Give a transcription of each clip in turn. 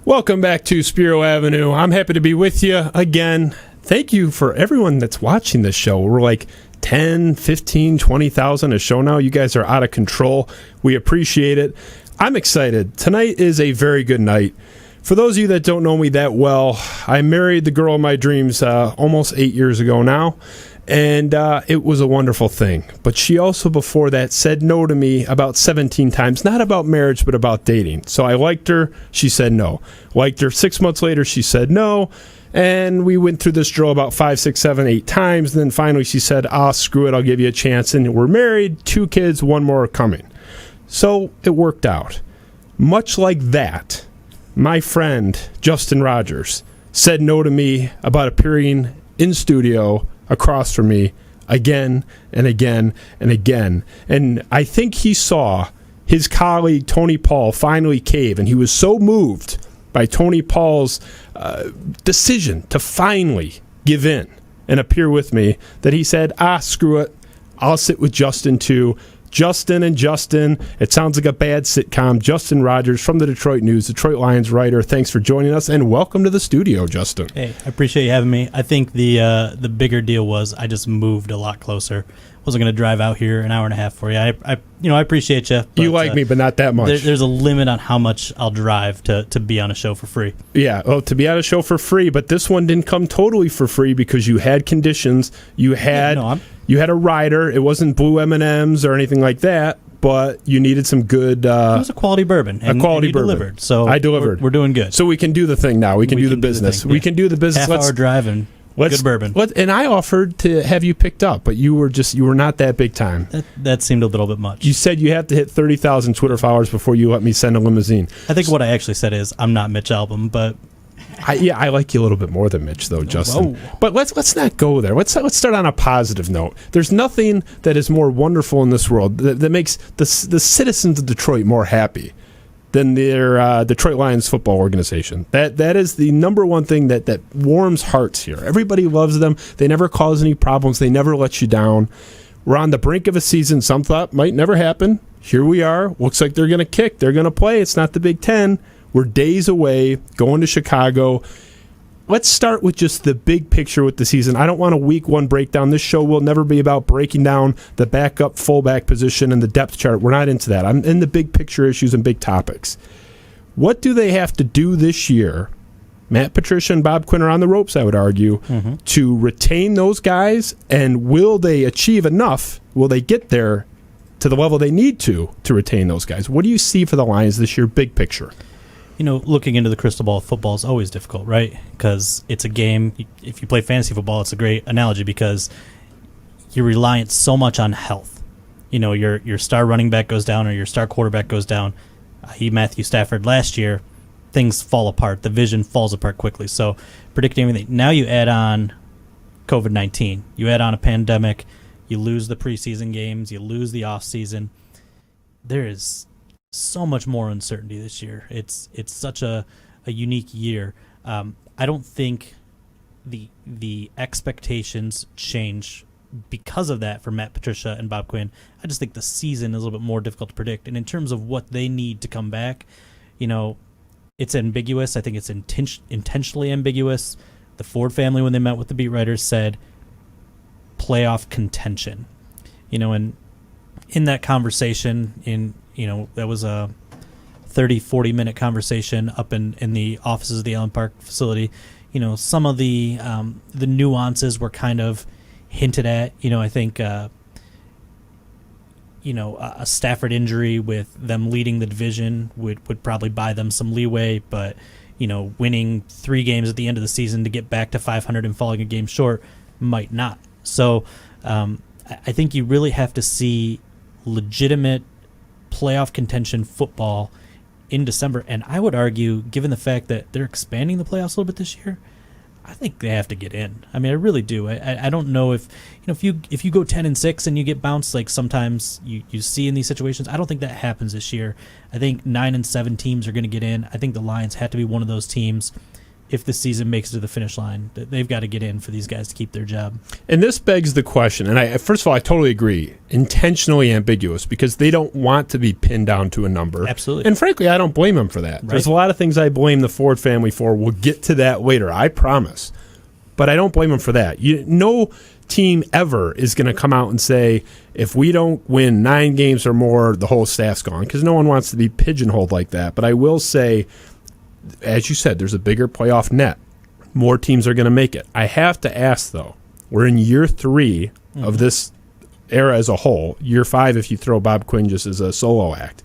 Welcome back to Spiro Avenue. I'm happy to be with you again. Thank you for everyone that's watching this show. We're like 10, 15, 20,000 a show now. You guys are out of control. We appreciate it. I'm excited. Tonight is a very good night. For those of you that don't know me that well, I married the girl of my dreams almost 8 years ago now. And it was a wonderful thing. But she also, before that, said no to me about 17 times. Not about marriage, but about dating. So I liked her. She said no. Liked her. 6 months later, she said no. And we went through this drill about 5, 6, 7, 8 times. And then finally she said, screw it. I'll give you a chance. And we're married. 2 kids, 1 more coming. So it worked out. Much like that, my friend, Justin Rogers, said no to me about appearing in studio across from me again and again and again. And I think he saw his colleague Tony Paul finally cave, and he was so moved by Tony Paul's decision to finally give in and appear with me that he said, screw it, I'll sit with Justin too. Justin, it sounds like a bad sitcom. Justin Rogers from the Detroit News, Detroit Lions writer. Thanks for joining us, and welcome to the studio, Justin. Hey, I appreciate you having me. I think the bigger deal was I just moved a lot closer. Wasn't going to drive out here an hour and a half for you. I appreciate you. But, you like me, but not that much. There's a limit on how much I'll drive to be on a show for free. Yeah, well, to be on a show for free, but this one didn't come totally for free because you had conditions. You had you had a rider. It wasn't blue M&Ms or anything like that, but you needed some good. It was a quality bourbon. And you bourbon. Delivered. So I delivered. We're doing good. So we can do the thing now. We can do the business. We can do the business. Half-hour drive and good bourbon. And I offered to have you picked up, but you were not that big time. That seemed a little bit much. You said you have to hit 30,000 Twitter followers before you let me send a limousine. I think what I actually said is I'm not Mitch Albom, but I like you a little bit more than Mitch, though, Justin. Whoa. But let's not go there. Let's start on a positive note. There's nothing that is more wonderful in this world that makes the citizens of Detroit more happy than their Detroit Lions football organization. That is the number one thing that warms hearts here. Everybody loves them. They never cause any problems. They never let you down. We're on the brink of a season some thought might never happen. Here we are. Looks like they're going to kick. They're going to play. It's not the Big Ten. We're days away, going to Chicago. Let's start with just the big picture with the season. I don't want a week one breakdown. This show will never be about breaking down the backup fullback position and the depth chart. We're not into that. I'm in the big picture issues and big topics. What do they have to do this year? Matt Patricia and Bob Quinn are on the ropes, I would argue, to retain those guys, and will they achieve enough? Will they get there to the level they need to retain those guys? What do you see for the Lions this year, big picture? Looking into the crystal ball of football is always difficult, right? Because it's a game. If you play fantasy football, it's a great analogy because you're reliant so much on health. Your star running back goes down or your star quarterback goes down. Matthew Stafford last year, things fall apart. The vision falls apart quickly. So predicting everything. Now you add on COVID-19. You add on a pandemic. You lose the preseason games. You lose the offseason. There is so much more uncertainty this year. It's such a unique year. I don't think the expectations change because of that for Matt Patricia and Bob Quinn. I just think the season is a little bit more difficult to predict. And in terms of what they need to come back, it's ambiguous. I think it's intentionally ambiguous. The Ford family, when they met with the beat writers, said playoff contention. And in that conversation, that was a 30, 40-minute conversation up in the offices of the Allen Park facility. Some of the nuances were kind of hinted at. I think, a Stafford injury with them leading the division would probably buy them some leeway, but, winning 3 games at the end of the season to get back to 500 and falling a game short might not. So I think you really have to see legitimate playoff contention football in December, and I would argue, given the fact that they're expanding the playoffs a little bit this year, I think they have to get in. I mean, I really do. I don't know if if you go 10-6 and you get bounced like sometimes you see in these situations. I don't think that happens this year. I think 9-7 teams are going to get in. I think the Lions have to be one of those teams. if the season makes it to the finish line. They've got to get in for these guys to keep their job. And this begs the question, and first of all, I totally agree, intentionally ambiguous, because they don't want to be pinned down to a number. Absolutely. And frankly, I don't blame them for that. Right. There's a lot of things I blame the Ford family for. We'll get to that later, I promise. But I don't blame them for that. No team ever is going to come out and say, if we don't win 9 games or more, the whole staff's gone, because no one wants to be pigeonholed like that. But I will say, as you said, there's a bigger playoff net. More teams are going to make it. I have to ask, though, we're in year 3 of this era as a whole. Year 5 if you throw Bob Quinn just as a solo act.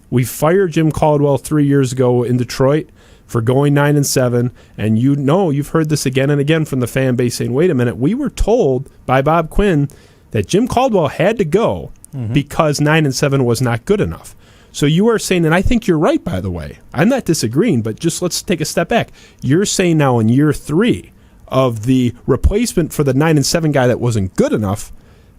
We fired Jim Caldwell 3 years ago in Detroit for going 9-7, and you've heard this again and again from the fan base saying, wait a minute, we were told by Bob Quinn that Jim Caldwell had to go because 9-7 was not good enough. So you are saying, and I think you're right, by the way. I'm not disagreeing, but just let's take a step back. You're saying now in year 3 of the replacement for the 9-7 guy that wasn't good enough,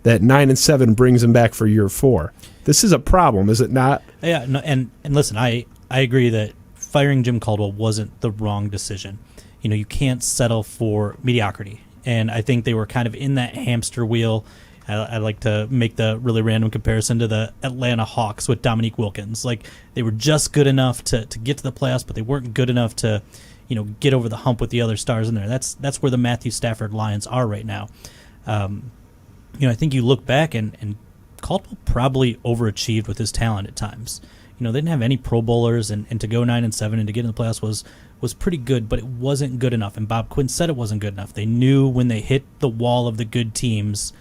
that 9-7 brings him back for year 4. This is a problem, is it not? Yeah, no, and listen, I agree that firing Jim Caldwell wasn't the wrong decision. You can't settle for mediocrity. And I think they were kind of in that hamster wheel. I like to make the really random comparison to the Atlanta Hawks with Dominique Wilkins. Like, they were just good enough to get to the playoffs, but they weren't good enough to, get over the hump with the other stars in there. That's where the Matthew Stafford Lions are right now. I think you look back and Caldwell probably overachieved with his talent at times. They didn't have any Pro Bowlers, and to go 9-7 and to get in the playoffs was pretty good, but it wasn't good enough. And Bob Quinn said it wasn't good enough. They knew when they hit the wall of the good teams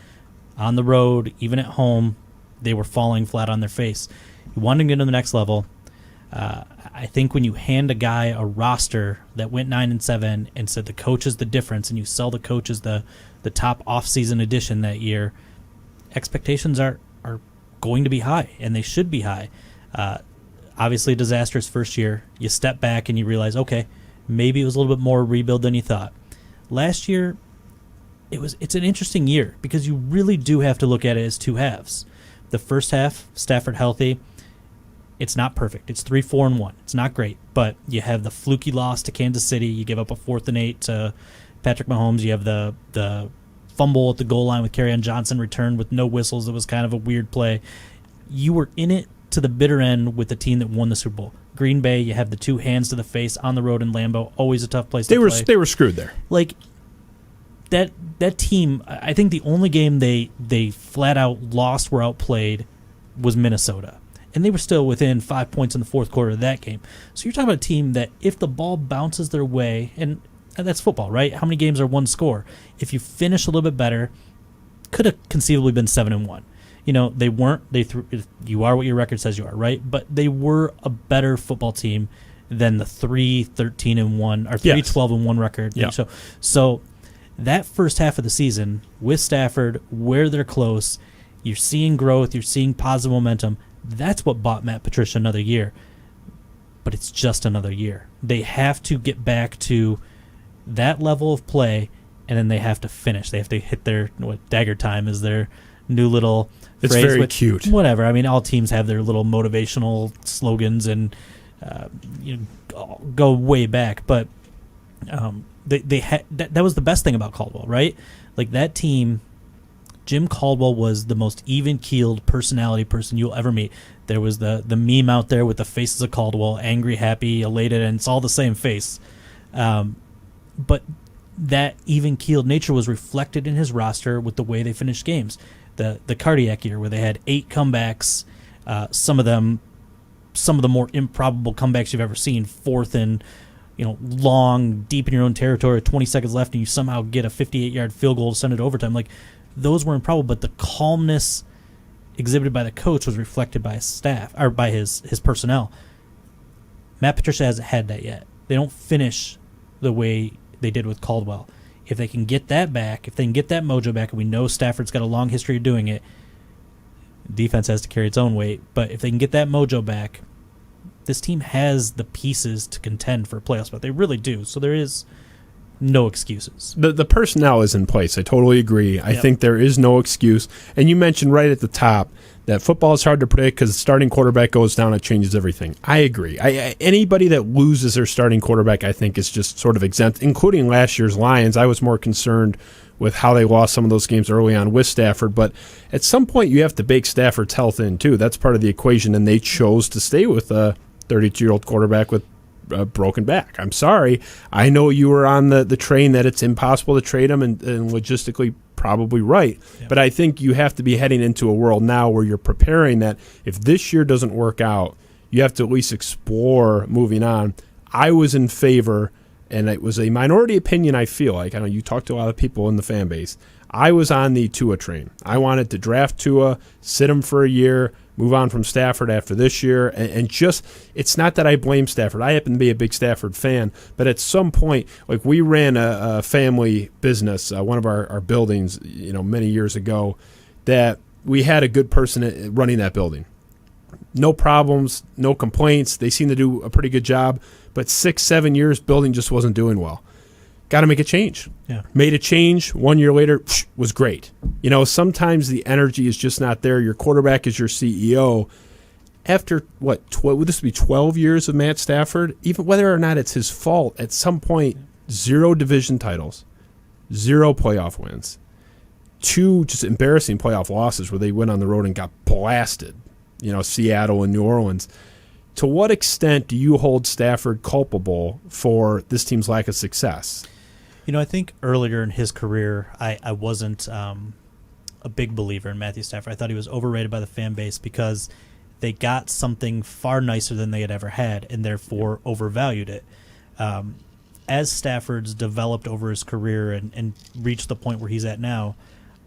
on the road, even at home, they were falling flat on their face. You wanted to get to the next level. I think when you hand a guy a roster that went 9-7 and said the coach is the difference, and you sell the coach as the top off-season addition that year, expectations are going to be high, and they should be high. Obviously, a disastrous first year. You step back and you realize, okay, maybe it was a little bit more rebuild than you thought. Last year, it's an interesting year because you really do have to look at it as 2 halves. The first half, Stafford healthy, it's not perfect. It's 3-4-1. It's not great, but you have the fluky loss to Kansas City. You give up a 4th and 8 to Patrick Mahomes. You have the fumble at the goal line with Kerryon Johnson returned with no whistles. It was kind of a weird play. You were in it to the bitter end with the team that won the Super Bowl. Green Bay, you have the 2 hands to the face on the road in Lambeau. Always a tough place to play. They were screwed there. Like, that team, I think the only game they flat out lost or outplayed was Minnesota. And they were still within 5 points in the fourth quarter of that game. So you're talking about a team that if the ball bounces their way, and that's football, right? How many games are one score? If you finish a little bit better, could have conceivably been 7-1. They weren't. You are what your record says you are, right? But they were a better football team than the 3-13-1 or 3-12-1 record. Yeah. So that first half of the season with Stafford, where they're close, you're seeing growth, you're seeing positive momentum. That's what bought Matt Patricia another year. But it's just another year. They have to get back to that level of play, and then they have to finish. They have to hit their dagger time is their new little it's phrase. Very which, cute. Whatever. I mean, all teams have their little motivational slogans and go way back. But that was the best thing about Caldwell, right? Like, that team, Jim Caldwell was the most even-keeled personality person you'll ever meet. There was the meme out there with the faces of Caldwell, angry, happy, elated, and it's all the same face. But that even-keeled nature was reflected in his roster with the way they finished games. The cardiac year where they had 8 comebacks, some of the more improbable comebacks you've ever seen, 4th and long, deep in your own territory, 20 seconds left, and you somehow get a 58-yard field goal to send it to overtime. Like, those were improbable, but the calmness exhibited by the coach was reflected by his staff or by his personnel. Matt Patricia hasn't had that yet. They don't finish the way they did with Caldwell. If they can get that back, if they can get that mojo back, and we know Stafford's got a long history of doing it, defense has to carry its own weight. But if they can get that mojo back, this team has the pieces to contend for a playoff spot. They really do. So there is no excuses. The personnel is in place. I totally agree. I Yep. think there is no excuse. And you mentioned right at the top that football is hard to predict because the starting quarterback goes down, it changes everything. I agree. Anybody that loses their starting quarterback, I think, is just sort of exempt, including last year's Lions. I was more concerned with how they lost some of those games early on with Stafford. But at some point, you have to bake Stafford's health in, too. That's part of the equation, and they chose to stay with a 32-year-old quarterback with a broken back. I'm sorry. I know you were on the train that it's impossible to trade him, and logistically probably right. Yep. But I think you have to be heading into a world now where you're preparing that if this year doesn't work out, you have to at least explore moving on. I was in favor, and it was a minority opinion, I feel like. I know you talked to a lot of people in the fan base. I was on the Tua train. I wanted to draft Tua, sit him for a year, move on from Stafford after this year, and just, it's not that I blame Stafford. I happen to be a big Stafford fan, but at some point, like we ran a family business, one of our buildings, many years ago, that we had a good person running that building. No problems, no complaints. They seemed to do a pretty good job, but 6-7 years, building just wasn't doing well. Got to make a change. Yeah. Made a change. 1 year later, was great. Sometimes the energy is just not there. Your quarterback is your CEO. After, would this be 12 years of Matt Stafford? Even whether or not it's his fault, at some point, 0 division titles, 0 playoff wins, 2 just embarrassing playoff losses where they went on the road and got blasted, Seattle and New Orleans. To what extent do you hold Stafford culpable for this team's lack of success? I think earlier in his career, I wasn't a big believer in Matthew Stafford. I thought he was overrated by the fan base because they got something far nicer than they had ever had and therefore overvalued it. As Stafford's developed over his career and reached the point where he's at now,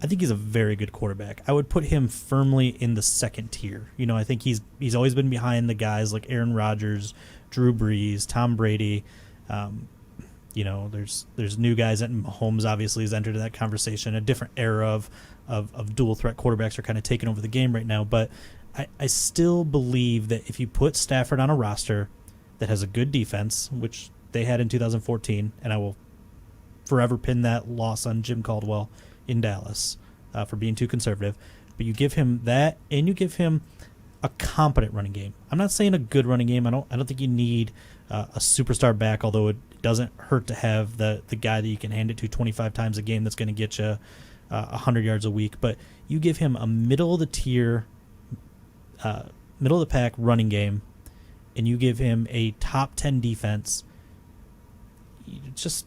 I think he's a very good quarterback. I would put him firmly in the second tier. I think he's always been behind the guys like Aaron Rodgers, Drew Brees, Tom Brady. There's new guys that Mahomes obviously has entered that conversation. A different era of dual threat quarterbacks are kind of taking over the game right now. But I still believe that if you put Stafford on a roster that has a good defense, which they had in 2014, and I will forever pin that loss on Jim Caldwell in Dallas for being too conservative. But you give him that, and you give him a competent running game. I'm not saying a good running game. I don't think you need a superstar back, although it doesn't hurt to have the guy that you can hand it to 25 times a game that's going to get you 100 yards a week. But you give him a middle of the tier, middle of the pack running game, and you give him a top 10 defense. You just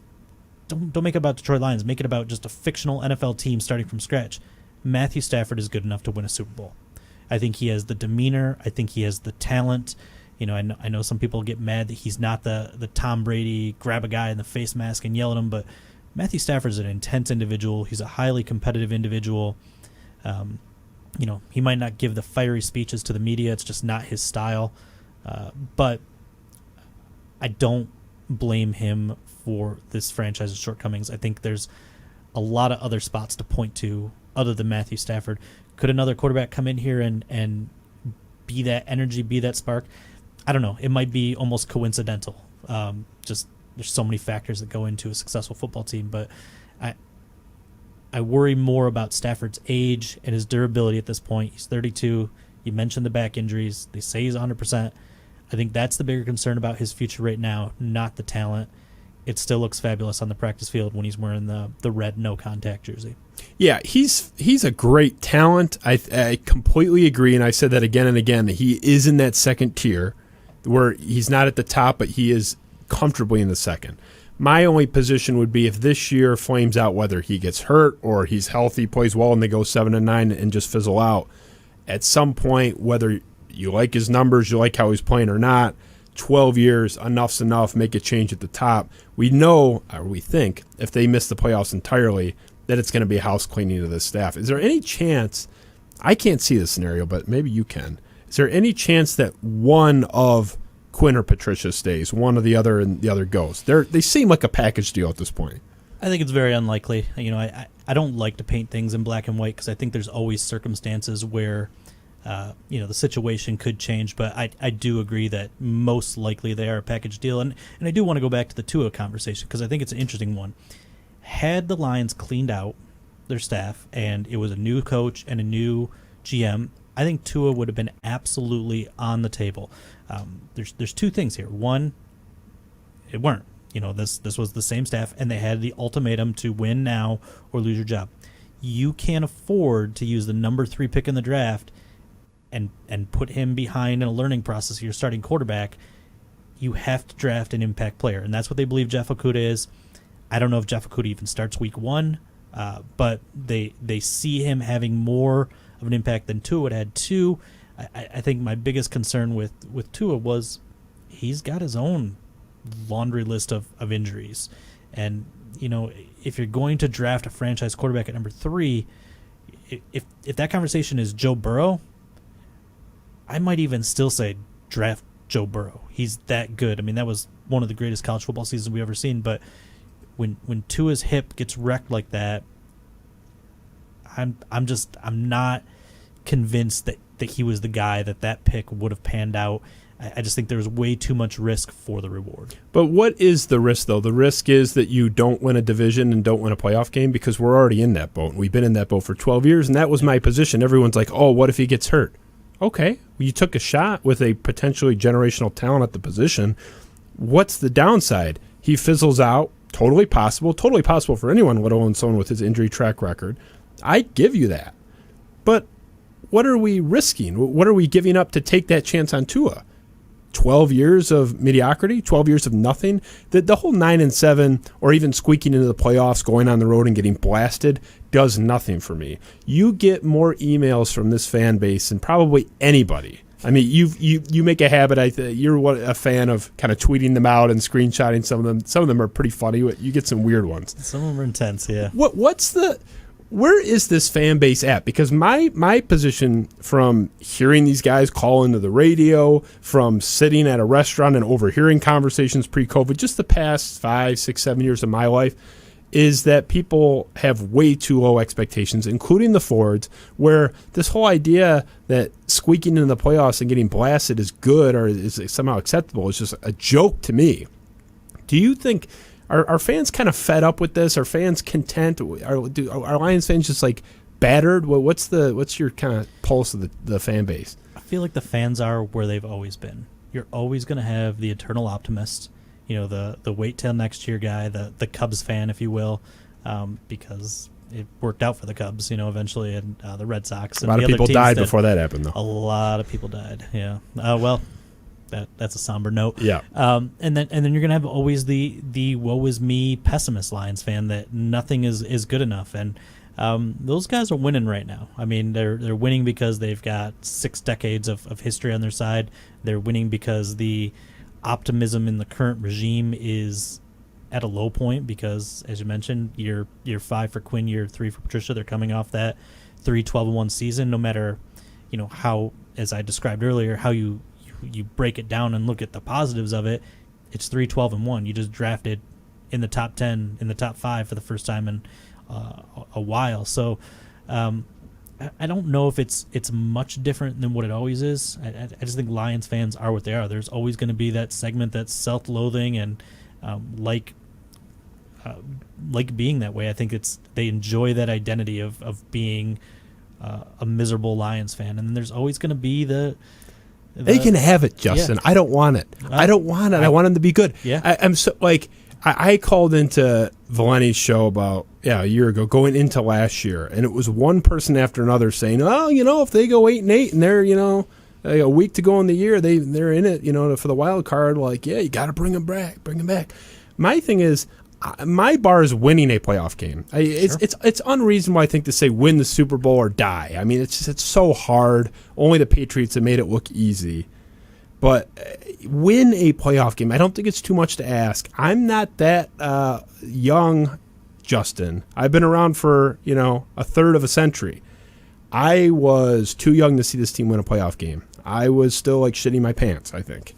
don't make it about Detroit Lions. Make it about just a fictional NFL team starting from scratch. Matthew Stafford is good enough to win a Super Bowl. I think he has the demeanor. I think he has the talent. I know some people get mad that he's not the Tom Brady, grab a guy in the face mask and yell at him, but Matthew Stafford is an intense individual. He's a highly competitive individual. He might not give the fiery speeches to the media. It's just not his style. But I don't blame him for this franchise's shortcomings. I think there's a lot of other spots to point to other than Matthew Stafford. Could another quarterback come in here and be that energy, be that spark? I don't know. It might be almost coincidental. Just there's so many factors that go into a successful football team, but I worry more about Stafford's age and his durability at this point. He's 32. You mentioned the back injuries. They say he's 100%. I think that's the bigger concern about his future right now, not the talent. It still looks fabulous on the practice field when he's wearing the red no-contact jersey. Yeah, he's a great talent. I completely agree, and I said that again and again, that he is in that second tier where he's not at the top, but he is comfortably in the second. My only position would be if this year flames out, whether he gets hurt or he's healthy, plays well, and they go 7-9 and just fizzle out. At some point, whether you like his numbers, you like how he's playing or not, 12 years, enough's enough, make a change at the top. We know, or we think, if they miss the playoffs entirely, that it's going to be house cleaning to this staff. Is there any chance, I can't see the scenario, but maybe you can, is there any chance that one of Quinn or Patricia stays, one or the other, and the other goes? They seem like a package deal at this point. I think it's very unlikely. I don't like to paint things in black and white because I think there's always circumstances where the situation could change, but I do agree that most likely they are a package deal. And I do want to go back to the Tua conversation because I think it's an interesting one. Had the Lions cleaned out their staff and it was a new coach and a new GM, I think Tua would have been absolutely on the table. There's two things here. One, it weren't. This was the same staff, and they had the ultimatum to win now or lose your job. You can't afford to use the number 3 pick in the draft and put him behind in a learning process. You're starting quarterback. You have to draft an impact player, and that's what they believe Jeff Okudah is. I don't know if Jeff Okudah even starts week 1, but they see him having more of an impact than Tua had. 2, I think my biggest concern with Tua was he's got his own laundry list of injuries. And, if you're going to draft a franchise quarterback at number 3, if that conversation is Joe Burrow, I might even still say draft Joe Burrow. He's that good. I mean, that was one of the greatest college football seasons we've ever seen. But when Tua's hip gets wrecked like that, I'm not convinced that he was the guy that pick would have panned out. I just think there's way too much risk for the reward. But what is the risk, though? The risk is that you don't win a division and don't win a playoff game because we're already in that boat. We've been in that boat for 12 years, and that was my position. Everyone's like, oh, what if he gets hurt? Okay, you took a shot with a potentially generational talent at the position. What's the downside? He fizzles out. Totally possible for anyone, let alone someone with his injury track record. I give you that. But what are we risking? What are we giving up to take that chance on Tua? 12 years of mediocrity, 12 years of nothing. The whole 9-7 or even squeaking into the playoffs, going on the road and getting blasted does nothing for me. You get more emails from this fan base than probably anybody. I mean, you make a habit. You're a fan of kind of tweeting them out and screenshotting some of them. Some of them are pretty funny. You get some weird ones. Some of them are intense, yeah. Where is this fan base at? Because my position from hearing these guys call into the radio, from sitting at a restaurant and overhearing conversations pre-COVID, just the past 5, 6, 7 years of my life, is that people have way too low expectations, including the Fords, where this whole idea that squeaking into the playoffs and getting blasted is good or is somehow acceptable is just a joke to me. Do you think... Are fans kind of fed up with this? Are fans content? Are Lions fans just like battered? What's your kind of pulse of the fan base? I feel like the fans are where they've always been. You're always going to have the eternal optimist, the wait till next year guy, the Cubs fan, if you will, because it worked out for the Cubs, eventually, and the Red Sox. And a lot of people died before that happened, though. A lot of people died. Yeah. Well. That's a somber note. Yeah. And then you're gonna have always the woe is me pessimist Lions fan that nothing is good enough. And those guys are winning right now. I mean, they're winning because they've got 6 decades of history on their side. They're winning because the optimism in the current regime is at a low point because, as you mentioned, year 5 for Quinn, year 3 for Patricia. They're coming off that 3-12-1 season. No matter how, as I described earlier, how you break it down and look at the positives of it, it's 3-12-1. You just drafted in the top 10, in the top 5 for the first time in a while. So I don't know if it's much different than what it always is. I just think Lions fans are what they are. There's always going to be that segment that's self-loathing and like being that way. I think they enjoy that identity of being a miserable Lions fan. And then there's always going to be they can have it, Justin. Yeah. I don't want it. I don't want it. I want them to be good. Yeah. I'm so I called into Valenti's show about a year ago, going into last year, and it was one person after another saying, "Oh, if they go 8-8 and they're a week to go in the year, they're in it, for the wild card. Like, yeah, you got to bring them back. My thing is, my bar is winning a playoff game. It's unreasonable, I think, to say win the Super Bowl or die. I mean, it's so hard. Only the Patriots have made it look easy. But win a playoff game. I don't think it's too much to ask. I'm not that young, Justin. I've been around for a third of a century. I was too young to see this team win a playoff game. I was still shitting my pants, I think.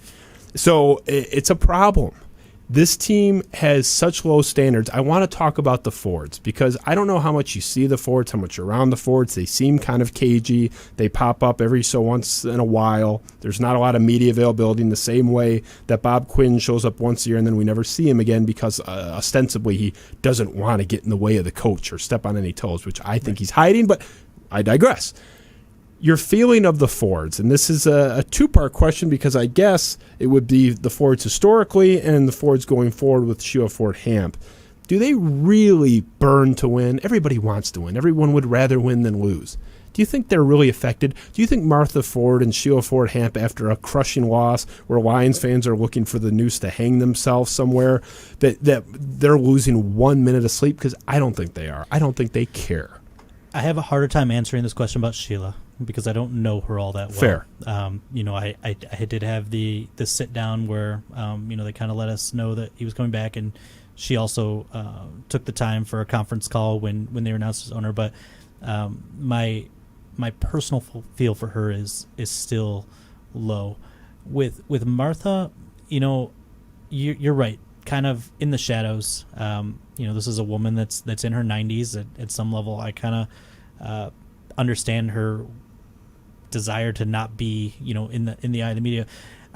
So it's a problem. This team has such low standards. I want to talk about the Fords because I don't know how much you see the Fords, how much you're around the Fords. They seem kind of cagey. They pop up every so once in a while. There's not a lot of media availability in the same way that Bob Quinn shows up once a year and then we never see him again because ostensibly he doesn't want to get in the way of the coach or step on any toes, which I think he's hiding, but I digress. Your feeling of the Fords, and this is a two-part question because I guess it would be the Fords historically and the Fords going forward with Sheila Ford Hamp. Do they really burn to win? Everybody wants to win. Everyone would rather win than lose. Do you think they're really affected? Do you think Martha Ford and Sheila Ford Hamp, after a crushing loss where Lions fans are looking for the noose to hang themselves somewhere, that they're losing 1 minute of sleep? Because I don't think they are. I don't think they care. I have a harder time answering this question about Sheila because I don't know her all that well. Fair. I did have the sit down where they kind of let us know that he was coming back, and she also took the time for a conference call when they were announced as owner. But my personal feel for her is still low. With Martha, you're right. Kind of in the shadows. This is a woman that's in her 90s. At some level, I kind of understand her desire to not be, in the eye of the media.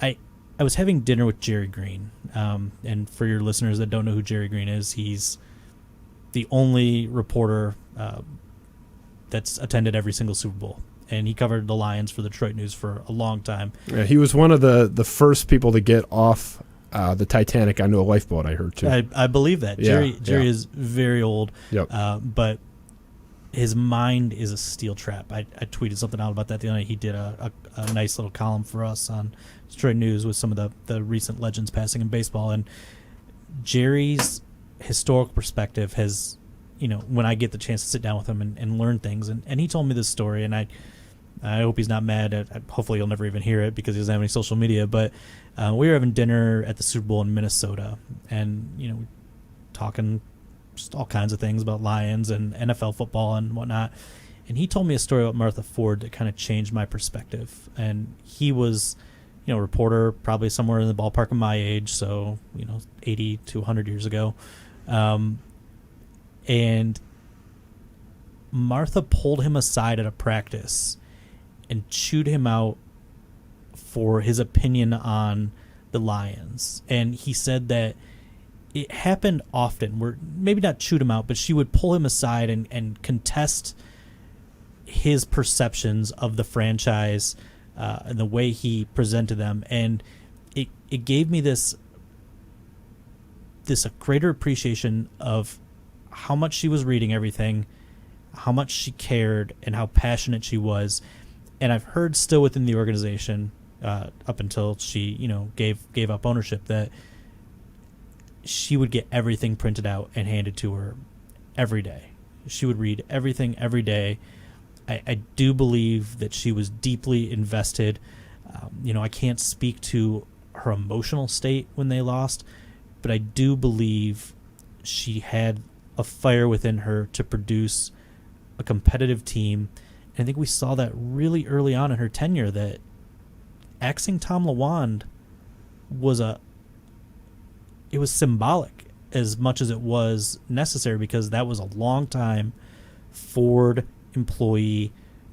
I was having dinner with Jerry Green, and for your listeners that don't know who Jerry Green is, he's the only reporter that's attended every single Super Bowl. And he covered the Lions for the Detroit News for a long time. Yeah, he was one of the first people to get off the Titanic onto a lifeboat, I heard, too. I believe that. Jerry is very old, yep. But his mind is a steel trap. I tweeted something out about that the other night. He did a nice little column for us on Detroit News with some of the recent legends passing in baseball. And Jerry's historical perspective has, when I get the chance to sit down with him and learn things, and he told me this story, and I hope he's not mad. Hopefully he'll never even hear it because he doesn't have any social media. But we were having dinner at the Super Bowl in Minnesota, and talking just all kinds of things about Lions and NFL football and whatnot. And he told me a story about Martha Ford that kind of changed my perspective. And he was, a reporter probably somewhere in the ballpark of my age, so 80 to 100 years ago. And Martha pulled him aside at a practice and chewed him out for his opinion on the Lions. And he said that it happened often, where maybe not chewed him out, but she would pull him aside and contest his perceptions of the franchise and the way he presented them. And it gave me this greater appreciation of how much she was reading everything, how much she cared, and how passionate she was. And I've heard still within the organization, up until she, gave up ownership, that she would get everything printed out and handed to her every day. She would read everything every day. I do believe that she was deeply invested. I can't speak to her emotional state when they lost, but I do believe she had a fire within her to produce a competitive team. And I think we saw that really early on in her tenure, that axing Tom LaWand was symbolic as much as it was necessary, because that was a long time Ford employee,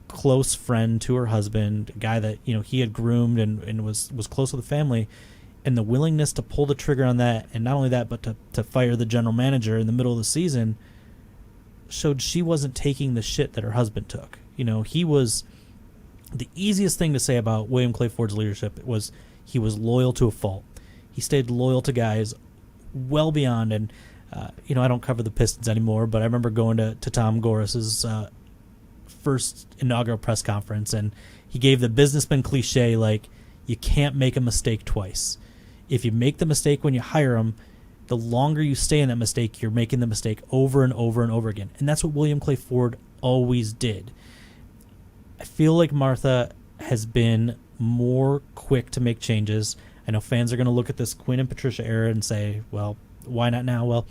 close friend to her husband, a guy that he had groomed and was close to the family. And the willingness to pull the trigger on that, and not only that, but to fire the general manager in the middle of the season, showed she wasn't taking the shit that her husband took. He was, the easiest thing to say about William Clay Ford's leadership was he was loyal to a fault. He stayed loyal to guys well beyond, and I don't cover the Pistons anymore, but I remember going to Tom Gorris's first inaugural press conference, and he gave the businessman cliche, like, you can't make a mistake twice. If you make the mistake when you hire them, the longer you stay in that mistake, you're making the mistake over and over and over again. And that's what William Clay Ford always did. I feel like Martha has been more quick to make changes. I know fans are going to look at this Quinn and Patricia era and say, well, why not now? Well,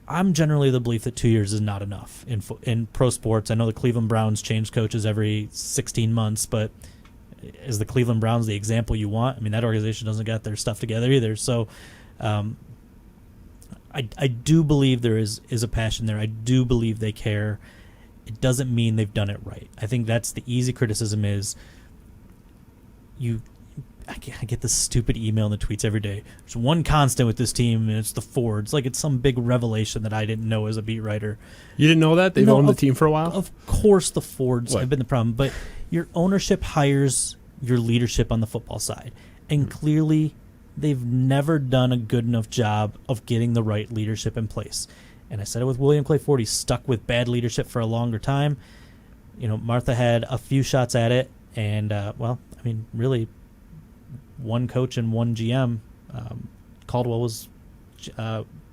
I'm generally of the belief that 2 years is not enough in pro sports. I know the Cleveland Browns change coaches every 16 months, but is the Cleveland Browns the example you want? I mean, that organization doesn't got their stuff together either. So I do believe there is a passion there. I do believe they care. It doesn't mean they've done it right. I think that's the easy criticism is I get this stupid email and the tweets every day. There's one constant with this team, and it's the Fords. Like, it's some big revelation that I didn't know as a beat writer. You didn't know that? They've owned the team for a while? Of course the Fords have been the problem. But your ownership hires your leadership on the football side. And clearly, they've never done a good enough job of getting the right leadership in place. And I said it with William Clay Ford. He's stuck with bad leadership for a longer time. Martha had a few shots at it. And, really, one coach and one GM. Caldwell was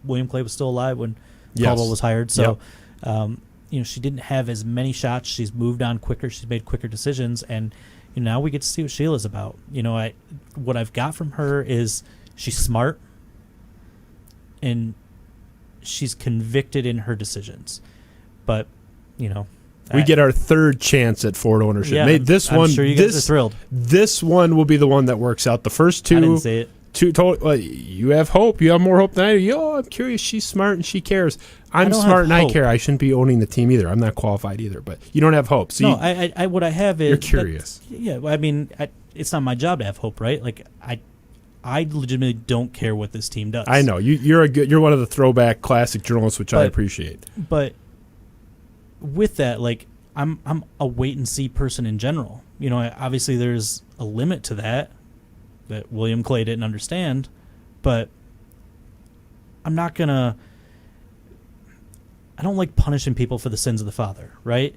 William Clay was still alive when Caldwell was hired. So, she didn't have as many shots. She's moved on quicker. She's made quicker decisions, and now we get to see what Sheila's about. What I've got from her is she's smart and she's convicted in her decisions. But we get our third chance at Ford ownership. Yeah, I'm sure you guys are thrilled. This one will be the one that works out. The first two, I didn't say it. You have hope. You have more hope than I do. I'm curious. She's smart and she cares. I'm smart and I care. I shouldn't be owning the team either. I'm not qualified either. But you don't have hope. So what I have is you're curious. It's not my job to have hope, right? Like I legitimately don't care what this team does. I know you're one of the throwback classic journalists, which I appreciate. But with that, I'm a wait and see person in general. Obviously there's a limit to that William Clay didn't understand, but I don't like punishing people for the sins of the father, right?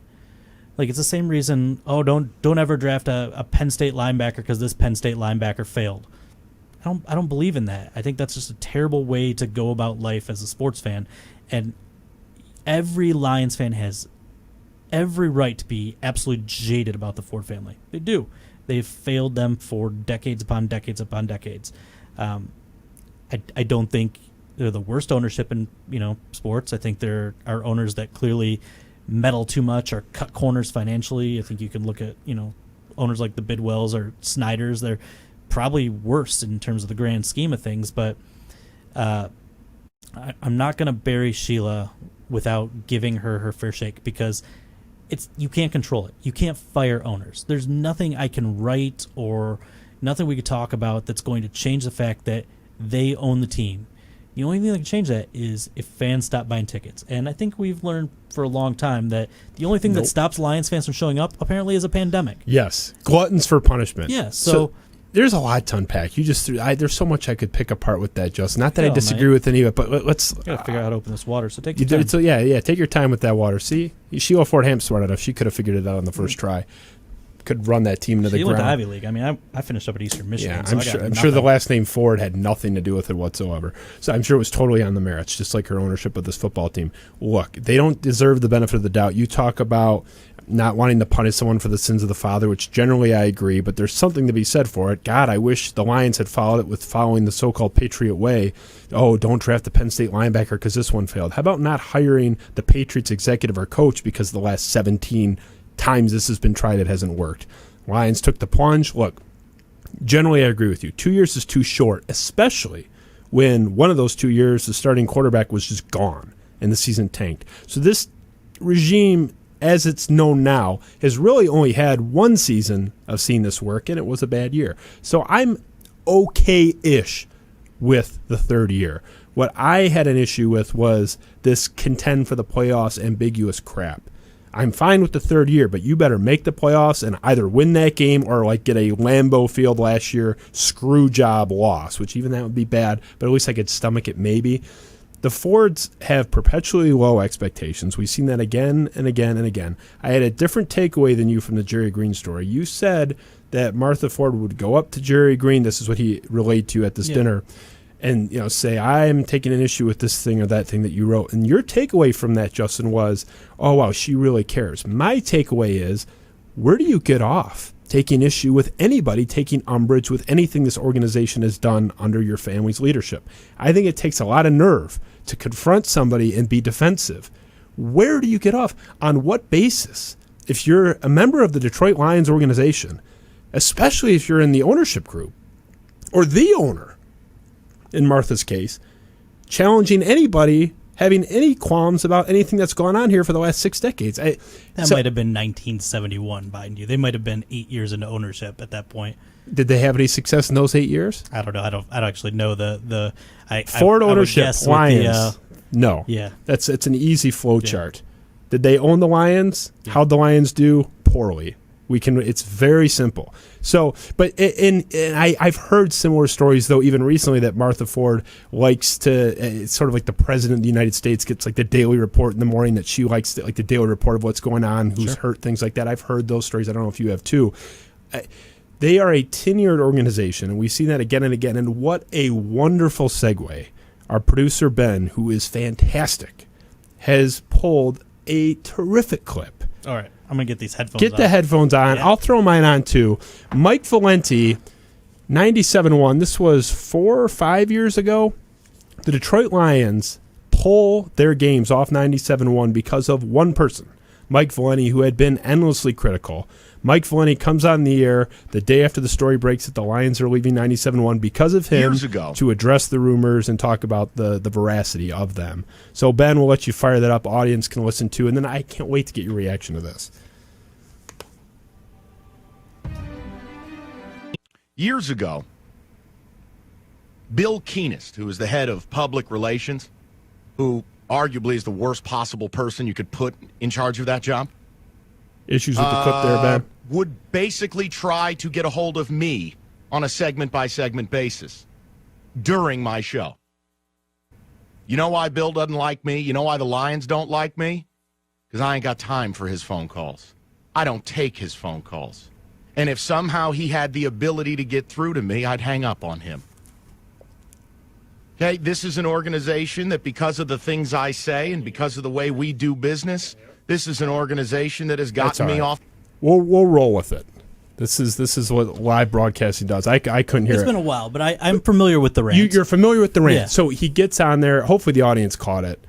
Like, it's the same reason, don't ever draft a Penn State linebacker because this Penn State linebacker failed. I don't believe in that. I think that's just a terrible way to go about life as a sports fan. And every Lions fan has every right to be absolutely jaded about the Ford family. They do. They've failed them for decades upon decades upon decades. I don't think they're the worst ownership in sports. I think there are owners that clearly meddle too much or cut corners financially. I think you can look at owners like the Bidwells or Snyders. They're probably worse in terms of the grand scheme of things. But I'm not going to bury Sheila without giving her fair shake, because you can't control it. You can't fire owners. There's nothing I can write or nothing we could talk about that's going to change the fact that they own the team. The only thing that can change that is if fans stop buying tickets. And I think we've learned for a long time that the only thing that stops Lions fans from showing up apparently is a pandemic. Yes. Gluttons for punishment. Yeah. So there's a lot to unpack. There's so much I could pick apart with that, Justin. Not that I disagree with any of it, but let's. I gotta figure out how to open this water. So take your time. Take your time with that water. See, Sheila Ford Ham's smart enough. She could have figured it out on the first try. Could run that team into the ground. She went to Ivy League. I mean, I finished up at Eastern Michigan. Yeah, I'm sure the last name Ford had nothing to do with it whatsoever. So I'm sure it was totally on the merits, just like her ownership of this football team. Look, they don't deserve the benefit of the doubt. You talk about not wanting to punish someone for the sins of the father, which generally I agree, but there's something to be said for it. God, I wish the Lions had followed it with following the so-called Patriot way. Oh, don't draft the Penn State linebacker because this one failed. How about not hiring the Patriots executive or coach because the last 17 times this has been tried, it hasn't worked? Lions took the plunge. Look, generally I agree with you. 2 years is too short, especially when one of those 2 years the starting quarterback was just gone and the season tanked. So this regime, as it's known now, has really only had one season of seeing this work, and it was a bad year. So I'm okay-ish with the third year. What I had an issue with was this contend for the playoffs ambiguous crap. I'm fine with the third year, but you better make the playoffs and either win that game or get a Lambeau Field last year screw job loss, which even that would be bad, but at least I could stomach it maybe. The Fords have perpetually low expectations. We've seen that again and again and again. I had a different takeaway than you from the Jerry Green story. You said that Martha Ford would go up to Jerry Green, this is what he relayed to you at this dinner, and say, I'm taking an issue with this thing or that thing that you wrote. And your takeaway from that, Justin, was, oh, wow, she really cares. My takeaway is, where do you get off taking issue with anybody taking umbrage with anything this organization has done under your family's leadership? I think it takes a lot of nerve to confront somebody and be defensive. Where do you get off? On what basis? If you're a member of the Detroit Lions organization, especially if you're in the ownership group or the owner, in Martha's case, challenging anybody having any qualms about anything that's gone on here for the last 6 decades. That might have been 1971, mind you. They might have been 8 years into ownership at that point. Did they have any success in those 8 years? I don't know. I don't actually know the Ford ownership, Lions. No. Yeah. It's an easy flow chart. Did they own the Lions? Yeah. How'd the Lions do? Poorly. It's very simple. So, but I've heard similar stories, though, even recently, that Martha Ford likes to, it's sort of like the president of the United States gets like the daily report in the morning, that she likes like the daily report of what's going on, who's hurt, things like that. I've heard those stories. I don't know if you have too. They are a tenured organization, and we've seen that again and again. And what a wonderful segue. Our producer, Ben, who is fantastic, has pulled a terrific clip. All right. I'm going to get these headphones on. Get the headphones on. Yeah. I'll throw mine on, too. Mike Valenti, 97-1. This was 4 or 5 years ago. The Detroit Lions pull their games off 97-1 because of one person, Mike Valenti, who had been endlessly critical. Mike Valenti comes on the air the day after the story breaks that the Lions are leaving 97-1 because of him, to address the rumors and talk about the veracity of them. So, Ben, we'll let you fire that up. Audience can listen to, and then I can't wait to get your reaction to this. Years ago, Bill Keenest, who is the head of public relations, who arguably is the worst possible person you could put in charge of that job. Issues with the clip there, Ben? Would basically try to get a hold of me on a segment-by-segment basis during my show. You know why Bill doesn't like me? You know why the Lions don't like me? Because I ain't got time for his phone calls. I don't take his phone calls. And if somehow he had the ability to get through to me, I'd hang up on him. Okay, this is an organization that, because of the things I say and because of the way we do business, this is an organization that has gotten me off. We'll roll with it. This is what live broadcasting does. I couldn't hear it. It's been a while, but I'm familiar with the rant. You're familiar with the rant. Yeah. So he gets on there. Hopefully the audience caught it.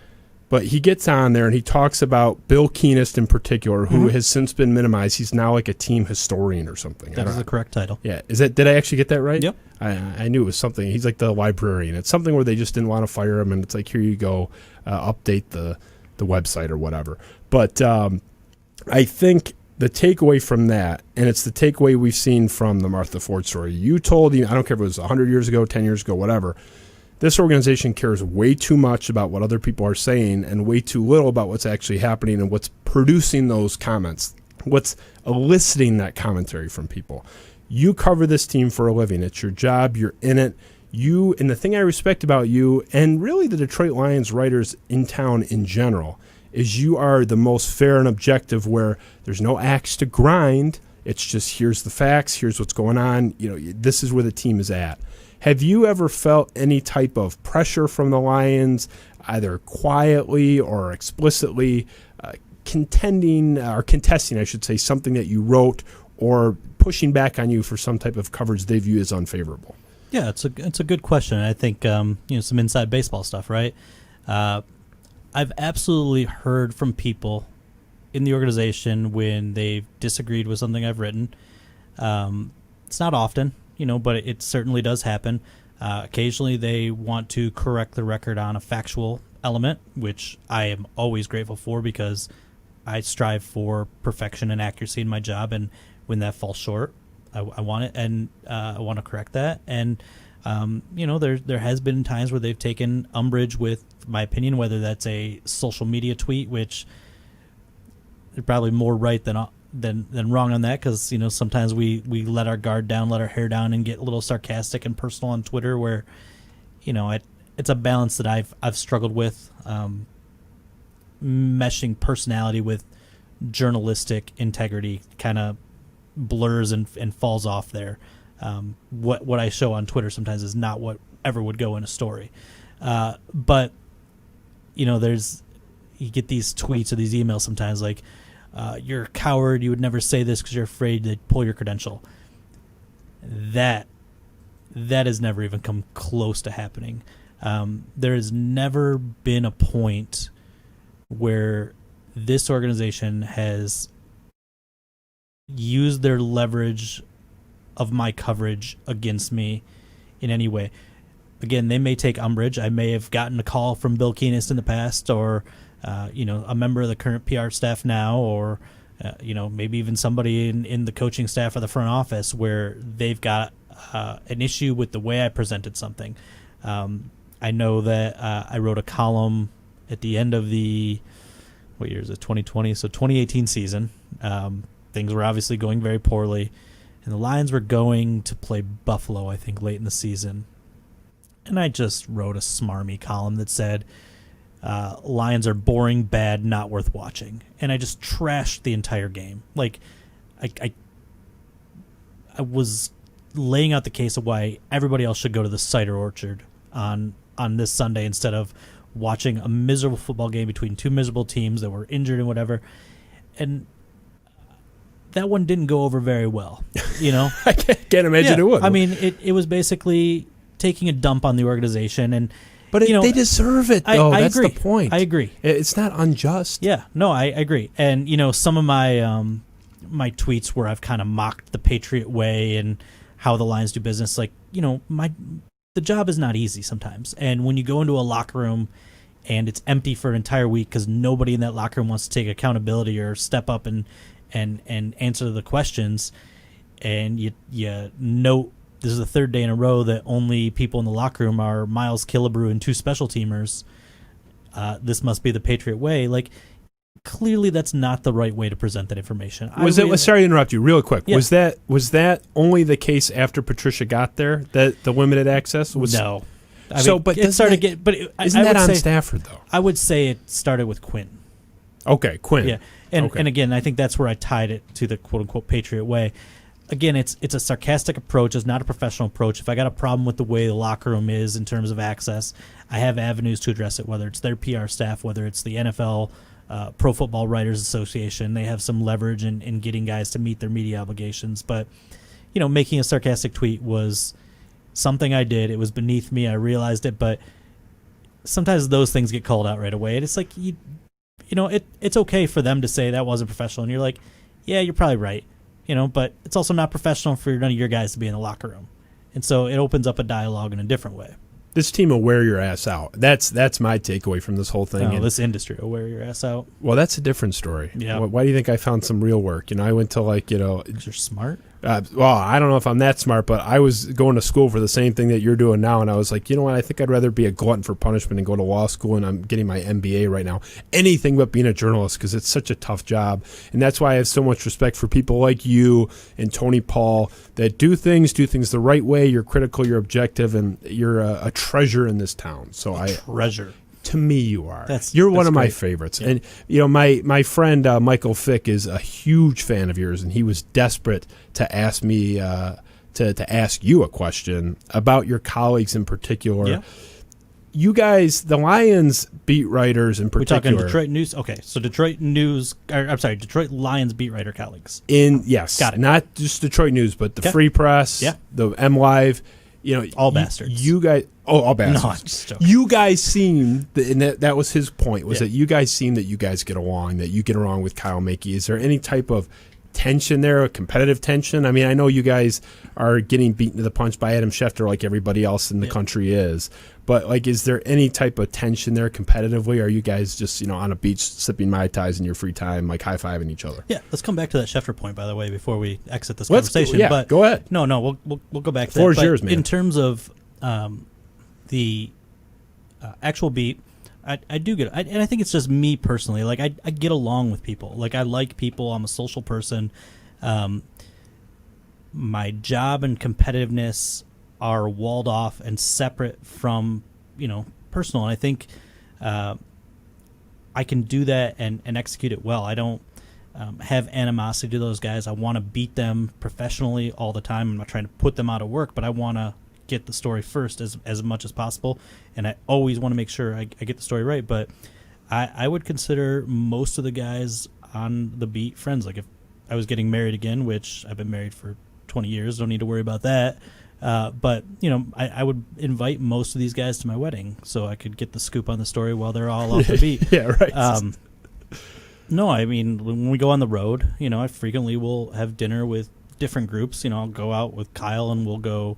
But he gets on there and he talks about Bill Keenest in particular, who has since been minimized. He's now like a team historian or something. That is the correct title. Yeah. Did I actually get that right? Yep. I knew it was something. He's like the librarian. It's something where they just didn't want to fire him, and it's like, here you go, update the website or whatever. But I think the takeaway from that, and it's the takeaway we've seen from the Martha Ford story, you told, I don't care if it was 100 years ago, 10 years ago, whatever, this organization cares way too much about what other people are saying and way too little about what's actually happening and what's producing those comments, what's eliciting that commentary from people. You cover this team for a living. It's your job. You're in it. And the thing I respect about you, and really the Detroit Lions writers in town in general, is you are the most fair and objective, where there's no axe to grind. It's just, here's the facts, here's what's going on. This is where the team is at. Have you ever felt any type of pressure from the Lions, either quietly or explicitly, contesting, I should say, something that you wrote, or pushing back on you for some type of coverage they view as unfavorable? Yeah, it's a good question. I think some inside baseball stuff, right? I've absolutely heard from people in the organization when they've disagreed with something I've written. It's not often, but it certainly does happen. Occasionally they want to correct the record on a factual element, which I am always grateful for, because I strive for perfection and accuracy in my job, and when that falls short, I want it, and I want to correct that. And there has been times where they've taken umbrage with my opinion, whether that's a social media tweet, which they're probably more right than wrong on that, because sometimes we let our guard down, let our hair down, and get a little sarcastic and personal on Twitter, where it's a balance that I've struggled with, meshing personality with journalistic integrity kind of blurs and falls off there. What I show on Twitter sometimes is not what ever would go in a story. But you get these tweets or these emails sometimes like, you're a coward, you would never say this because you're afraid they'd pull your credential. That has never even come close to happening. There has never been a point where this organization has used their leverage of my coverage against me in any way. again, they may take umbrage. I may have gotten a call from Bill Keenest in the past, or a member of the current PR staff now, or maybe even somebody in the coaching staff or the front office where they've got an issue with the way I presented something. I know that I wrote a column at the end of what year is it, 2020? So 2018 season. Things were obviously going very poorly, and the Lions were going to play Buffalo, I think, late in the season. And I just wrote a smarmy column that said, Lions are boring, bad, not worth watching. And I just trashed the entire game. Like, I was laying out the case of why everybody else should go to the cider orchard on this Sunday instead of watching a miserable football game between two miserable teams that were injured and whatever. And that one didn't go over very well, I can't imagine it would. I mean, it was basically taking a dump on the organization, but they deserve it, though. That's agree. the point. I agree. It's not unjust. Yeah, no, I agree. And some of my my tweets where I've kind of mocked the Patriot way and how the Lions do business, like the job is not easy sometimes. And when you go into a locker room and it's empty for an entire week because nobody in that locker room wants to take accountability or step up and answer the questions, and you note this is the third day in a row that only people in the locker room are Miles Killebrew and two special teamers. This must be the Patriot way. Like, clearly that's not the right way to present that information. Sorry to interrupt you real quick. Yeah. Was that only the case after Patricia got there, that the limited access was? No. But it started isn't that on Stafford, though? I would say it started with Quinn. Okay, Quinn. Yeah. And again, I think that's where I tied it to the quote-unquote Patriot way. Again, it's a sarcastic approach. It's not a professional approach. If I got a problem with the way the locker room is in terms of access, I have avenues to address it, whether it's their PR staff, whether it's the NFL Pro Football Writers Association. They have some leverage in getting guys to meet their media obligations. But, making a sarcastic tweet was something I did. It was beneath me. I realized it. But sometimes those things get called out right away. And it's like, it's okay for them to say that wasn't professional. And you're like, yeah, you're probably right. But it's also not professional for none of your guys to be in the locker room. And so it opens up a dialogue in a different way. This team will wear your ass out. That's my takeaway from this whole thing. No, this industry will wear your ass out. Well, that's a different story. Yeah. Why do you think I found some real work? I went to You're smart. Well, I don't know if I'm that smart, but I was going to school for the same thing that you're doing now, and I was like, you know what? I think I'd rather be a glutton for punishment and go to law school, and I'm getting my MBA right now. Anything but being a journalist, because it's such a tough job, and that's why I have so much respect for people like you and Tony Paul that do things the right way. You're critical, you're objective, and you're a treasure in this town. So Treasure. To me, you are. You're one of great. my favorites. Yeah. And, my friend Michael Fick is a huge fan of yours, and he was desperate to ask me to ask you a question about your colleagues in particular. Yeah. You guys, the Lions beat writers in particular. We're talking Detroit News. Okay, so Detroit Lions beat writer colleagues. Yes. Got it. Not just Detroit News, but the Okay. Free Press, Yeah. the M-Live. All bastards. You guys, all bastards. No, I'm just joking. You guys seem, and that was his point, was Yeah. that you guys seem that you guys get along, that you get along with Kyle Mackey. Is there any type of tension there, a competitive tension? I mean, I know you guys are getting beaten to the punch by Adam Schefter like everybody else in the country is, but is there any type of tension there competitively? Or are you guys just, on a beach sipping Mai Tais in your free time, high-fiving each other? Yeah, let's come back to that Schefter point, by the way, before we exit this conversation. Yeah, go ahead. No, we'll go back to that. Floor is yours, man. In terms of the actual beat, I do get it. And I think it's just me personally. I get along with people. I like people. I'm a social person. My job and competitiveness are walled off and separate from, personal. And I think I can do that and execute it well. I don't have animosity to those guys. I want to beat them professionally all the time. I'm not trying to put them out of work, but I want to get the story first as much as possible, and I always want to make sure I get the story right. But I would consider most of the guys on the beat friends. If I was getting married again, which I've been married for 20 years, don't need to worry about that. But I would invite most of these guys to my wedding so I could get the scoop on the story while they're all off the beat. Yeah, right. No, I mean, when we go on the road, I frequently will have dinner with different groups. I'll go out with Kyle and we'll go.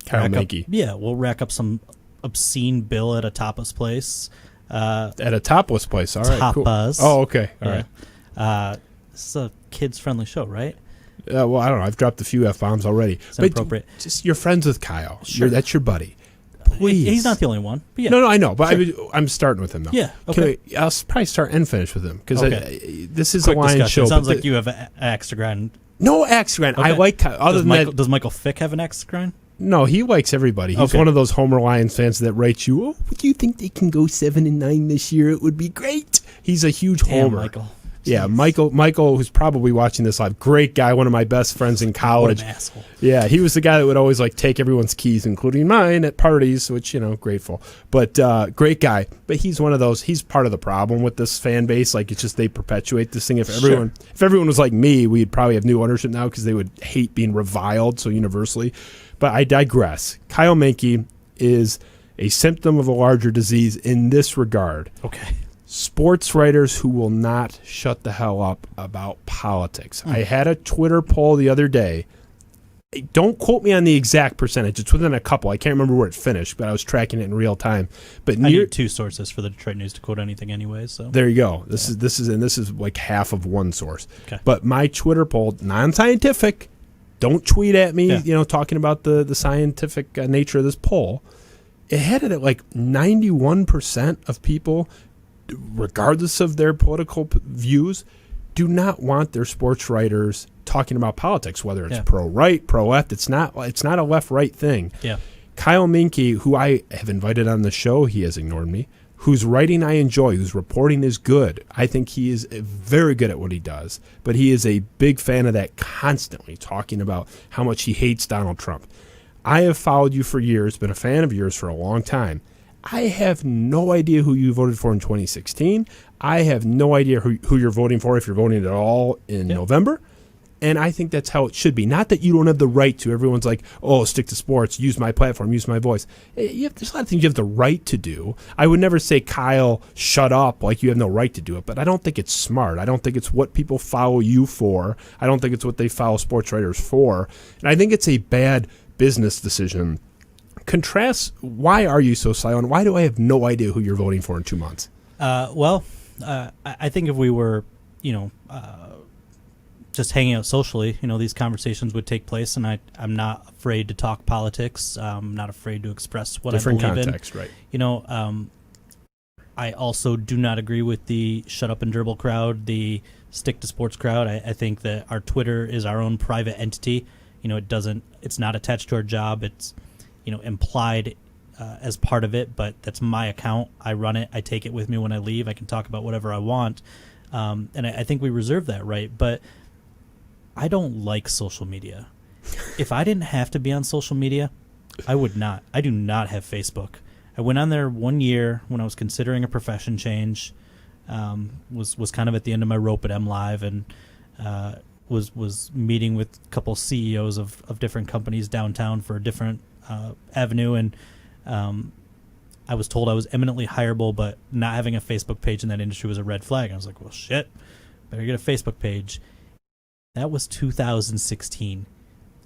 Kyle Mackey. We'll rack up some obscene bill at a tapas place. At a topless place. All right, tapas. Cool. Oh, okay. All right. This is a kids-friendly show, right? Well, I don't know. I've dropped a few F-bombs already. It's inappropriate. Just you're friends with Kyle. Sure. That's your buddy. Please. He's not the only one. But yeah. No, I know. But Sure. I'm starting with him, though. Yeah, okay. I'll probably start and finish with him, because this is Quick a Lions discussion. show. Sounds like you have an axe to grind. No axe to grind. Okay. I like Kyle. Other than that, does Michael Fick have an axe to grind? no, he likes everybody. He's Okay. one of those Homer Lions fans that writes you, oh, do you think they can go 7-9 this year? It would be great. He's a huge Damn, Homer. Michael. Yeah, Jeez. Michael, who's probably watching this live, great guy, one of my best friends in college. What an asshole. Yeah, he was the guy that would always like take everyone's keys, including mine, at parties, which, grateful. But great guy. But he's one of those, he's part of the problem with this fan base. Like, it's just they perpetuate this thing. If everyone was like me, we'd probably have new ownership now, because they would hate being reviled so universally. But I digress. Kyle Menke is a symptom of a larger disease in this regard. Okay. Sports writers who will not shut the hell up about politics. I had a Twitter poll the other day. Don't quote me on the exact percentage. It's within a couple. I can't remember where it finished, but I was tracking it in real time. But I need two sources for the Detroit News to quote anything anyway. So there you go. This is like half of one source. Okay. But my Twitter poll, non-scientific. Don't tweet at me. Talking about the scientific nature of this poll. It had it at like 91% of people, regardless of their political views, do not want their sports writers talking about politics, whether it's pro-right, pro-left. It's not a left-right thing. Yeah. Kyle Menke, who I have invited on the show, he has ignored me, whose writing I enjoy, whose reporting is good. I think he is very good at what he does, but he is a big fan of that, constantly talking about how much he hates Donald Trump. I have followed you for years, been a fan of yours for a long time. I have no idea who you voted for in 2016. I have no idea who you're voting for, if you're voting at all in November. And I think that's how it should be. Not that you don't have the right to. Everyone's like, oh, stick to sports, use my platform, use my voice. There's a lot of things you have the right to do. I would never say, Kyle, shut up, like you have no right to do it. But I don't think it's smart. I don't think it's what people follow you for. I don't think it's what they follow sports writers for. And I think it's a bad business decision. Contrast, why are you so silent? Why do I have no idea who you're voting for in 2 months? I think if we were, just hanging out socially, these conversations would take place, and I'm not afraid to talk politics. I'm not afraid to express what I believe in. Different context, right? I also do not agree with the shut up and dribble crowd, the stick to sports crowd. I think that our Twitter is our own private entity. It's not attached to our job. It's, implied as part of it, but that's my account. I run it. I take it with me when I leave. I can talk about whatever I want. And I think we reserve that right. But I don't like social media. If I didn't have to be on social media, I would not. I do not have Facebook. I went on there 1 year when I was considering a profession change. Was kind of at the end of my rope at MLive, and was meeting with a couple CEOs of different companies downtown for a different avenue, and I was told I was eminently hireable, but not having a Facebook page in that industry was a red flag. I was like, well, shit, better get a Facebook page. That was 2016.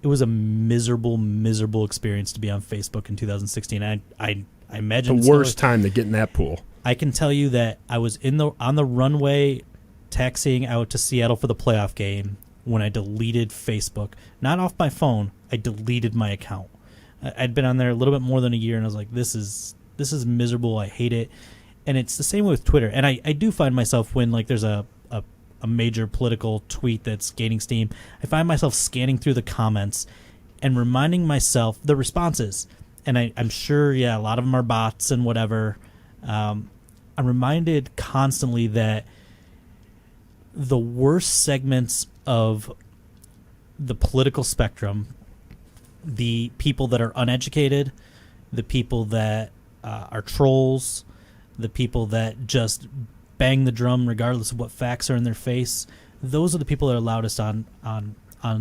It was a miserable experience to be on Facebook in 2016. I imagine the worst time to get in that pool. I can tell you that I was on the runway taxiing out to Seattle for the playoff game when I deleted Facebook. Not off my phone. I deleted my account. I'd been on there a little bit more than a year, and I was like, this is miserable. I hate it. And it's the same with Twitter. And I do find myself when there's a major political tweet that's gaining steam, I find myself scanning through the comments and reminding myself the responses. And I'm sure, a lot of them are bots and whatever. I'm reminded constantly that the worst segments of the political spectrum, the people that are uneducated, the people that are trolls, the people that just bang the drum regardless of what facts are in their face, those are the people that are loudest on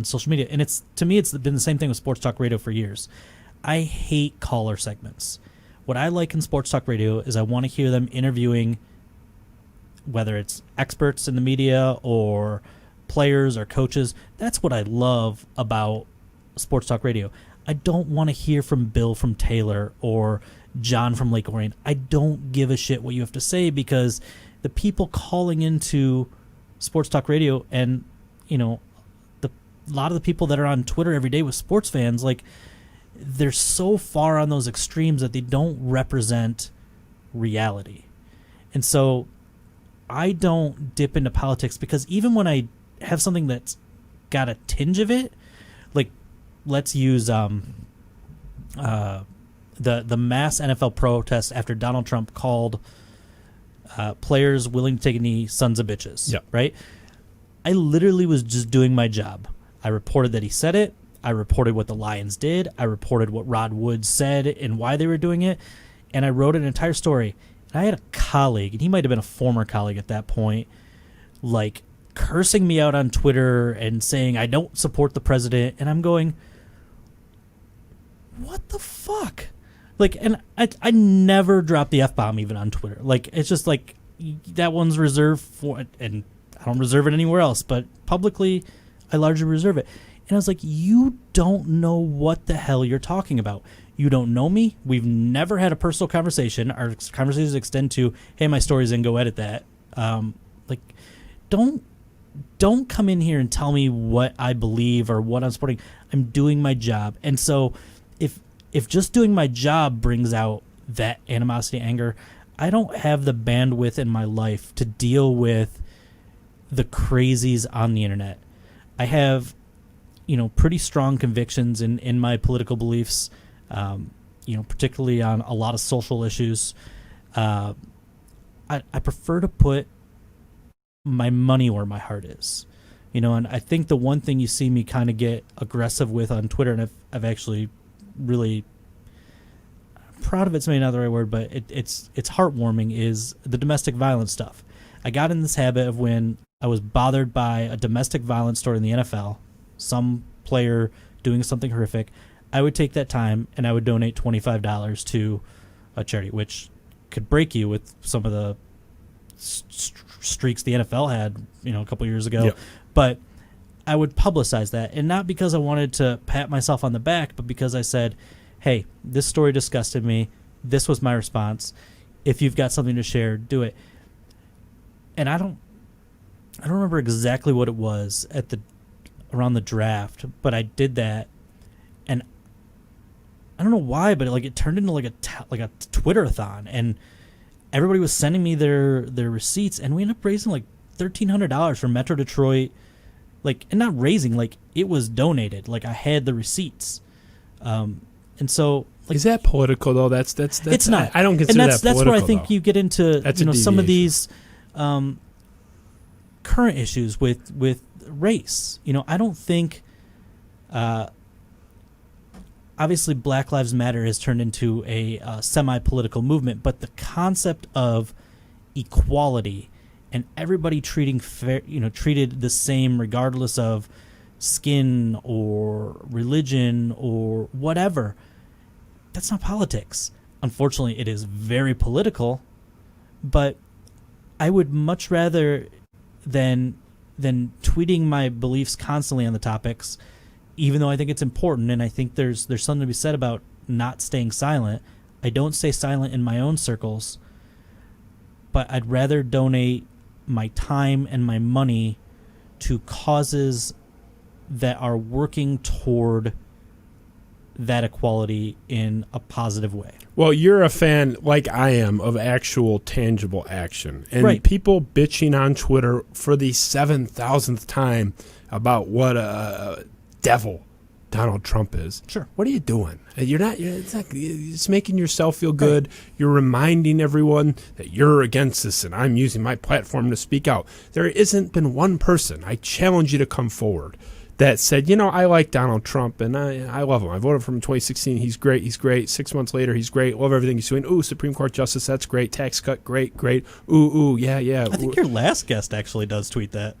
social media. And to me, it's been the same thing with sports talk radio for years. I hate caller segments. What I like in sports talk radio is I want to hear them interviewing, whether it's experts in the media or players or coaches. That's what I love about sports talk radio. I don't want to hear from Bill from Taylor or John from Lake Orion. I don't give a shit what you have to say, because the people calling into sports talk radio and, a lot of the people that are on Twitter every day with sports fans, like, they're so far on those extremes that they don't represent reality. And so I don't dip into politics, because even when I have something that's got a tinge of it, like, let's use the mass NFL protest after Donald Trump called players willing to take a knee sons of bitches. Yep. Right? I literally was just doing my job. I reported that he said it. I reported what the Lions did. I reported what Rod Wood said and why they were doing it. And I wrote an entire story. And I had a colleague, and he might have been a former colleague at that point, like, cursing me out on Twitter and saying I don't support the president. And I'm going, what the fuck? Like, and I never drop the F-bomb even on Twitter. Like, it's just like, that one's reserved for, and I don't reserve it anywhere else, but publicly I largely reserve it. And I was like, you don't know what the hell you're talking about. You don't know me. We've never had a personal conversation. Our conversations extend to, hey, my story's in, go edit that. Like, don't come in here and tell me what I believe or what I'm supporting. I'm doing my job. And so if just doing my job brings out that animosity, anger, I don't have the bandwidth in my life to deal with the crazies on the internet. I have, pretty strong convictions in my political beliefs, particularly on a lot of social issues. I prefer to put my money where my heart is, and I think the one thing you see me kind of get aggressive with on Twitter, and I've actually really proud of, it's maybe not the right word, but it's heartwarming, is the domestic violence stuff. I got in this habit of, when I was bothered by a domestic violence story in the NFL, some player doing something horrific, I would take that time and I would donate $25 to a charity, which could break you with some of the streaks the NFL had, a couple years ago. Yep. But I would publicize that, and not because I wanted to pat myself on the back, but because I said, hey, this story disgusted me. This was my response. If you've got something to share, do it. And I don't remember exactly what it was around the draft, but I did that, and I don't know why, but it turned into like a Twitter-a-thon, and everybody was sending me their receipts, and we ended up raising like $1,300 for Metro Detroit, and not raising, it was donated. I had the receipts, and so. Is that political though? That's it's not. I don't consider that political. That's where I think you get into some of these current issues with race. I don't think. Obviously, Black Lives Matter has turned into a semi-political movement, but the concept of equality and everybody treated the same regardless of skin or religion or whatever, that's not politics. Unfortunately, it is very political, but I would much rather than tweeting my beliefs constantly on the topics, even though I think it's important, and I think there's something to be said about not staying silent. I don't stay silent in my own circles, but I'd rather donate my time and my money to causes that are working toward that equality in a positive way. Well, you're a fan, like I am, of actual tangible action. And right. People bitching on Twitter for the 7,000th time about what a devil Donald Trump is. Sure. What are you doing? It's making yourself feel good. Right. You're reminding everyone that you're against this and I'm using my platform to speak out. There isn't been one person, I challenge you to come forward, that said, I like Donald Trump and I love him. I voted for him in 2016. He's great. 6 months later, he's great. Love everything he's doing. Ooh, Supreme Court justice, that's great. Tax cut, great. Ooh, yeah. I think your last guest actually does tweet that.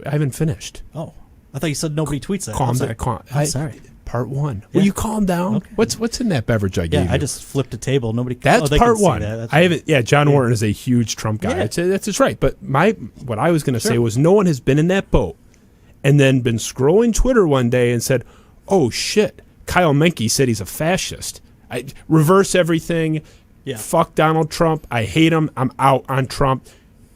I haven't finished. Oh, I thought you said nobody tweets that. I'm sorry. Part one. Yeah. Will you calm down? Okay. What's in that beverage I gave you? I just flipped a table. Nobody. That's they part can see one. that. I haven't. Yeah, John Wharton is a huge Trump guy. Yeah. That's right. But what I was going to say was, no one has been in that boat and then been scrolling Twitter one day and said, "Oh shit, Kyle Menke said he's a fascist." I reverse everything. Yeah. Fuck Donald Trump. I hate him. I'm out on Trump.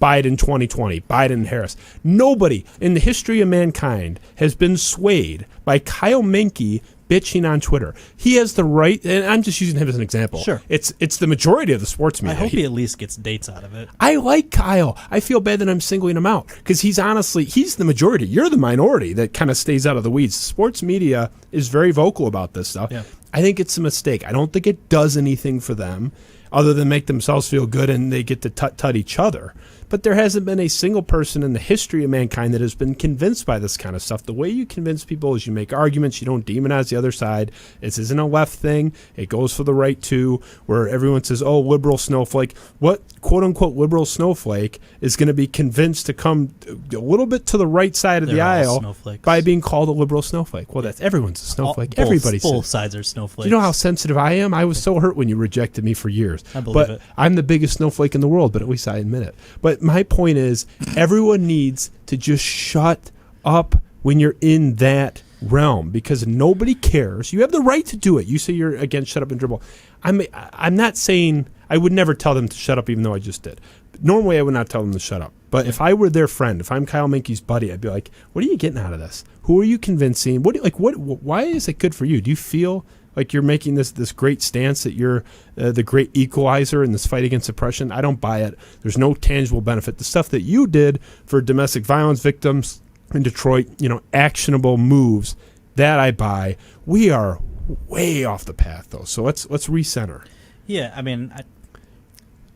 Biden 2020. Biden and Harris. Nobody in the history of mankind has been swayed by Kyle Menke bitching on Twitter. He has the right, and I'm just using him as an example. Sure. It's the majority of the sports media. I hope he at least gets dates out of it. I like Kyle. I feel bad that I'm singling him out because he's the majority. You're the minority that kind of stays out of the weeds. Sports media is very vocal about this stuff. Yeah. I think it's a mistake. I don't think it does anything for them other than make themselves feel good and they get to tut each other. But there hasn't been a single person in the history of mankind that has been convinced by this kind of stuff. The way you convince people is you make arguments. You don't demonize the other side. This isn't a left thing. It goes for the right, too, where everyone says, oh, liberal snowflake. What, quote-unquote, liberal snowflake is going to be convinced to come a little bit to the right side of the aisle by being called a liberal snowflake? Well, everyone's a snowflake. Everybody's both sides are snowflakes. You know how sensitive I am? I was so hurt when you rejected me for years. I believe it. I'm the biggest snowflake in the world, but at least I admit it. But my point is, everyone needs to just shut up when you're in that realm because nobody cares. You have the right to do it. You say you're against shut up and dribble. I'm not saying I would never tell them to shut up, even though I just did. Normally, I would not tell them to shut up. But if I were their friend, if I'm Kyle Menke's buddy, I'd be like, "What are you getting out of this? Who are you convincing? Why is it good for you? Do you feel like you're making this great stance that you're the great equalizer in this fight against oppression? I don't buy it. There's no tangible benefit. The stuff that you did for domestic violence victims in Detroit, actionable moves, that I buy. We are way off the path, though. So let's recenter. Yeah, I mean,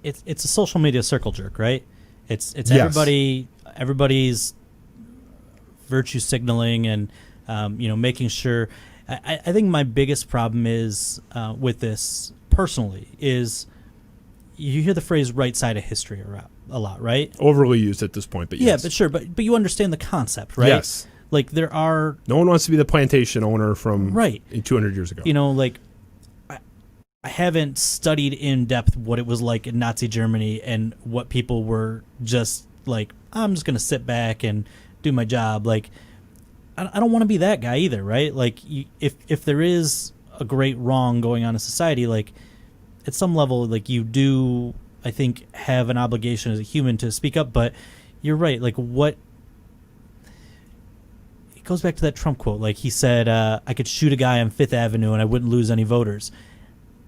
it's a social media circle jerk, right? It's Yes. everybody's virtue signaling and making sure. I think my biggest problem is with this personally is you hear the phrase "right side of history" a lot, right? Overly used at this point, but yes. Yeah, but sure, but you understand the concept, right? Yes. Like there are no one wants to be the plantation owner from 200 years ago. I haven't studied in depth what it was like in Nazi Germany and what people were just like, I'm just going to sit back and do my job. Like, I don't want to be that guy either, right? Like, if there is a great wrong going on in society, like, at some level, like, you do, I think, have an obligation as a human to speak up. But you're right. Like, what... It goes back to that Trump quote. Like, he said, I could shoot a guy on Fifth Avenue and I wouldn't lose any voters.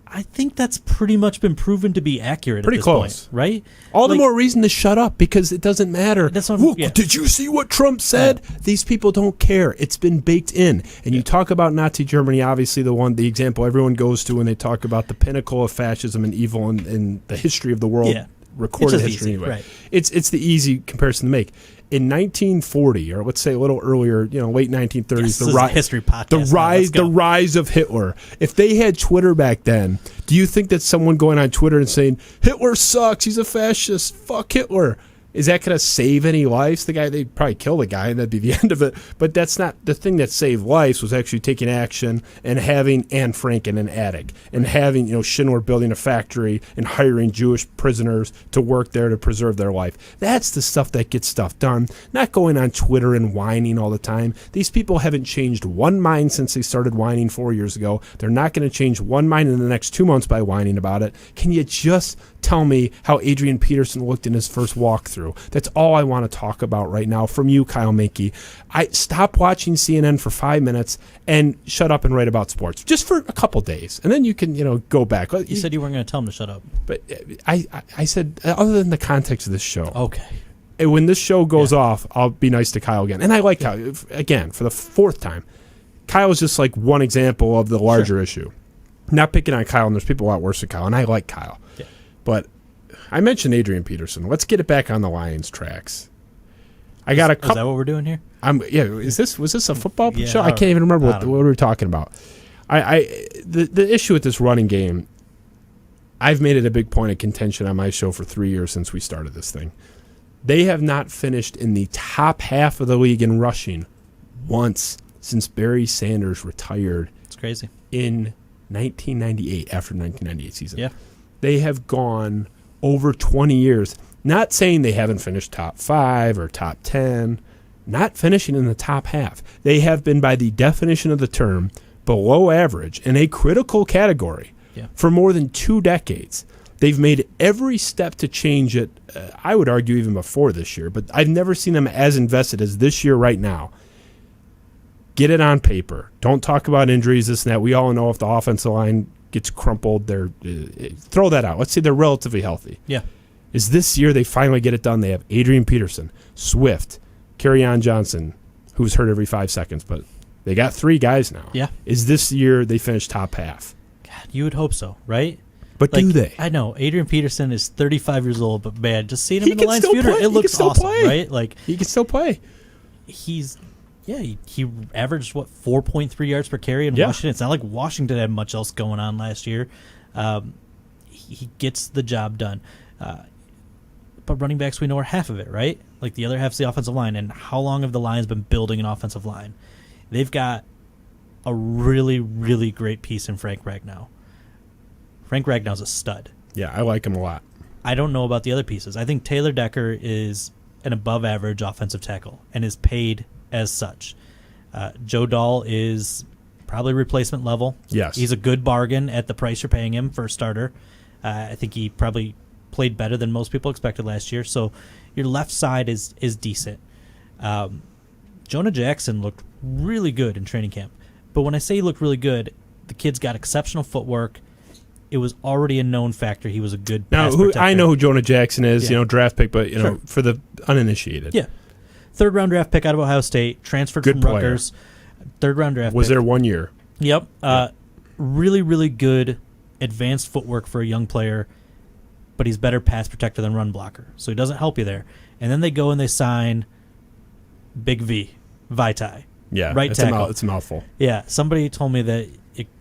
I think that's pretty much been proven to be accurate pretty at this close. point, right? All the more reason to shut up because it doesn't matter. Look, did you see what Trump said? Yeah. These people don't care. It's been baked in. And you talk about Nazi Germany, obviously the example everyone goes to when they talk about the pinnacle of fascism and evil in the history of the world, recorded history anyway. Right. It's the easy comparison to make. In 1940, or let's say a little earlier, late 1930s, the rise of Hitler. If they had Twitter back then, do you think that someone going on Twitter and saying Hitler sucks, he's a fascist, fuck Hitler, is that going to save any lives? They'd probably kill the guy and that'd be the end of it. But that's not the thing that saved lives. Was actually taking action and having Anne Frank in an attic and having Schindler building a factory and hiring Jewish prisoners to work there to preserve their life. That's the stuff that gets stuff done. Not going on Twitter and whining all the time. These people haven't changed one mind since they started whining 4 years ago. They're not going to change one mind in the next 2 months by whining about it. Can you just tell me how Adrian Peterson looked in his first walkthrough? That's all I want to talk about right now from you, Kyle Menke. Stop watching CNN for 5 minutes and shut up and write about sports just for a couple days, and then you can go back. You said you weren't going to tell him to shut up, but I said other than the context of this show. Okay. When this show goes off, I'll be nice to Kyle again, and I like Kyle again for the fourth time. Kyle is just like one example of the larger issue. Not picking on Kyle, and there's people a lot worse than Kyle, and I like Kyle. Yeah. But I mentioned Adrian Peterson. Let's get it back on the Lions tracks. I got a couple. Is that what we're doing here? Was this a football show? I can't even remember what we were talking about. The issue with this running game, I've made it a big point of contention on my show for 3 years since we started this thing. They have not finished in the top half of the league in rushing once since Barry Sanders retired. It's crazy. In 1998, after the 1998 season. Yeah. They have gone over 20 years, not saying they haven't finished top 5 or top 10, not finishing in the top half. They have been, by the definition of the term, below average in a critical category for more than 2 decades. They've made every step to change it, I would argue even before this year, but I've never seen them as invested as this year right now. Get it on paper. Don't talk about injuries, this and that. We all know if the offensive line gets crumpled, throw that out. Let's say they're relatively healthy. Yeah. Is this year they finally get it done? They have Adrian Peterson, Swift, Kerryon Johnson, who's hurt every 5 seconds, but they got 3 guys now. Yeah. Is this year they finish top half? God, you would hope so, right? But do they? I know Adrian Peterson is 35 years old, but man, just seeing him in the can Lions still future, play. it He looks can still awesome, play. right? Like He can still play. he averaged 4.3 yards per carry in Washington. It's not like Washington had much else going on last year. He gets the job done. But running backs, we know, are half of it, right? Like the other half's the offensive line. And how long have the Lions been building an offensive line? They've got a really, really great piece in Frank Ragnow. Frank Ragnow's a stud. Yeah, I like him a lot. I don't know about the other pieces. I think Taylor Decker is an above-average offensive tackle and is paid as such. Joe Dahl is probably replacement level. Yes. He's a good bargain at the price you're paying him for a starter. I think he probably played better than most people expected last year. So your left side is decent. Jonah Jackson looked really good in training camp. But when I say he looked really good, the kid's got exceptional footwork. It was already a known factor. He was a good pass protector. I know who Jonah Jackson is, draft pick, but Sure. for the uninitiated. Yeah. 3rd-round draft pick out of Ohio State, transferred Good from player. Rutgers. 3rd-round draft Was pick. there 1 year. Yep. Really, really good advanced footwork for a young player, but he's better pass protector than run blocker, so he doesn't help you there. And then they go and they sign Big V, Vitae. Yeah, right it's tackle. It's a mouthful. Yeah, somebody told me that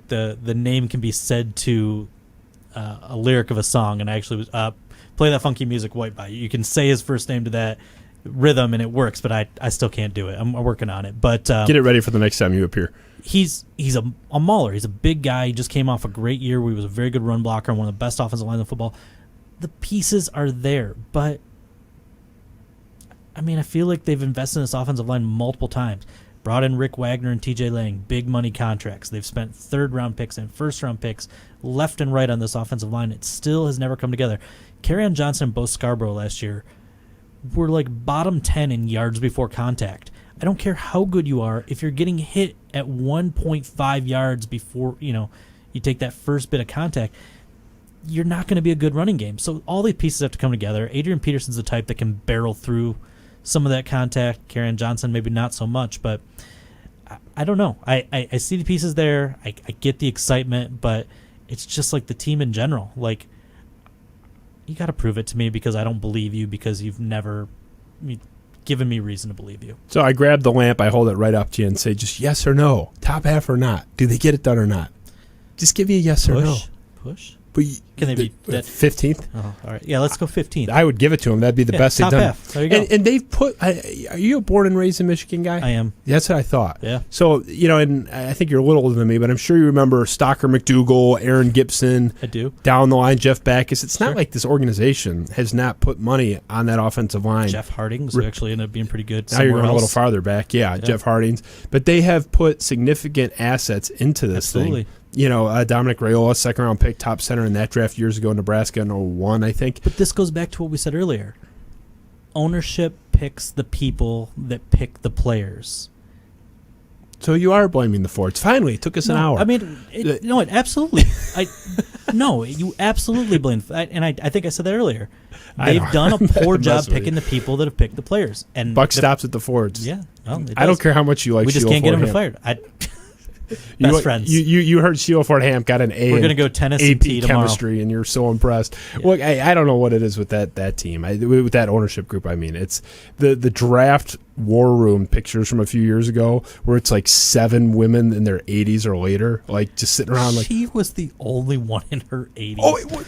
the name can be said to a lyric of a song, and I actually was play that funky music white by you. You can say his first name to that rhythm, and it works, but I still can't do it. I'm working on it. But get it ready for the next time you appear. He's a mauler. He's a big guy. He just came off a great year where he was a very good run blocker and one of the best offensive lines in football. The pieces are there, but I mean, I feel like they've invested in this offensive line multiple times. Brought in Rick Wagner and TJ Lang, big money contracts. They've spent 3rd-round picks and 1st-round picks left and right on this offensive line. It still has never come together. Kerryon Johnson and Bo Scarborough last year were like bottom 10 in yards before contact. I don't care how good you are. If you're getting hit at 1.5 yards before you take that first bit of contact, you're not going to be a good running game. So all these pieces have to come together. Adrian Peterson's the type that can barrel through some of that contact. Kerryon Johnson maybe not so much, but I don't know. I see the pieces there. I get the excitement, but it's just like the team in general. Like, you got to prove it to me because I don't believe you because you've never given me reason to believe you. So I grab the lamp, I hold it right up to you and say just yes or no, top half or not. Do they get it done or not? Just give me a yes or no. Push? But Can they be that 15th? Oh, all right. Yeah, let's go 15th. I would give it to them. That'd be the best they've top done. half. There you go. And they've put. Are you a born and raised in Michigan guy? I am. That's what I thought. Yeah. So and I think you're a little older than me, but I'm sure you remember Stocker McDougal, Aaron Gibson. I do. Down the line, Jeff Backus. It's Sure. not like this organization has not put money on that offensive line. Jeff Hardings, who actually ended up being pretty good. Now you're going else. a little farther back. Yeah, Jeff Hardings. But they have put significant assets into this Absolutely. thing. Dominic Raiola, 2nd-round pick, top center in that draft years ago in Nebraska in 2001, I think. But this goes back to what we said earlier. Ownership picks the people that pick the players. So you are blaming the Fords. Finally, it took us an hour. I mean, absolutely. You absolutely blame. And I think I said that earlier. They've done a poor job picking the people that have picked the players. And Buck stops at the Fords. Yeah. Well, I don't care how much you like we just Sheila can't get him Ford-Ham. fired. Best friends. You heard Sheila Ford-Ham got an A. We're going to go tennis and AP tea tomorrow. chemistry, and you're so impressed. Yeah. Look, I don't know what it is with that team, with that ownership group. I mean, it's the draft war room pictures from a few years ago, where it's like 7 women in their 80s or later, like just sitting around. She was the only one in her 80s. Oh,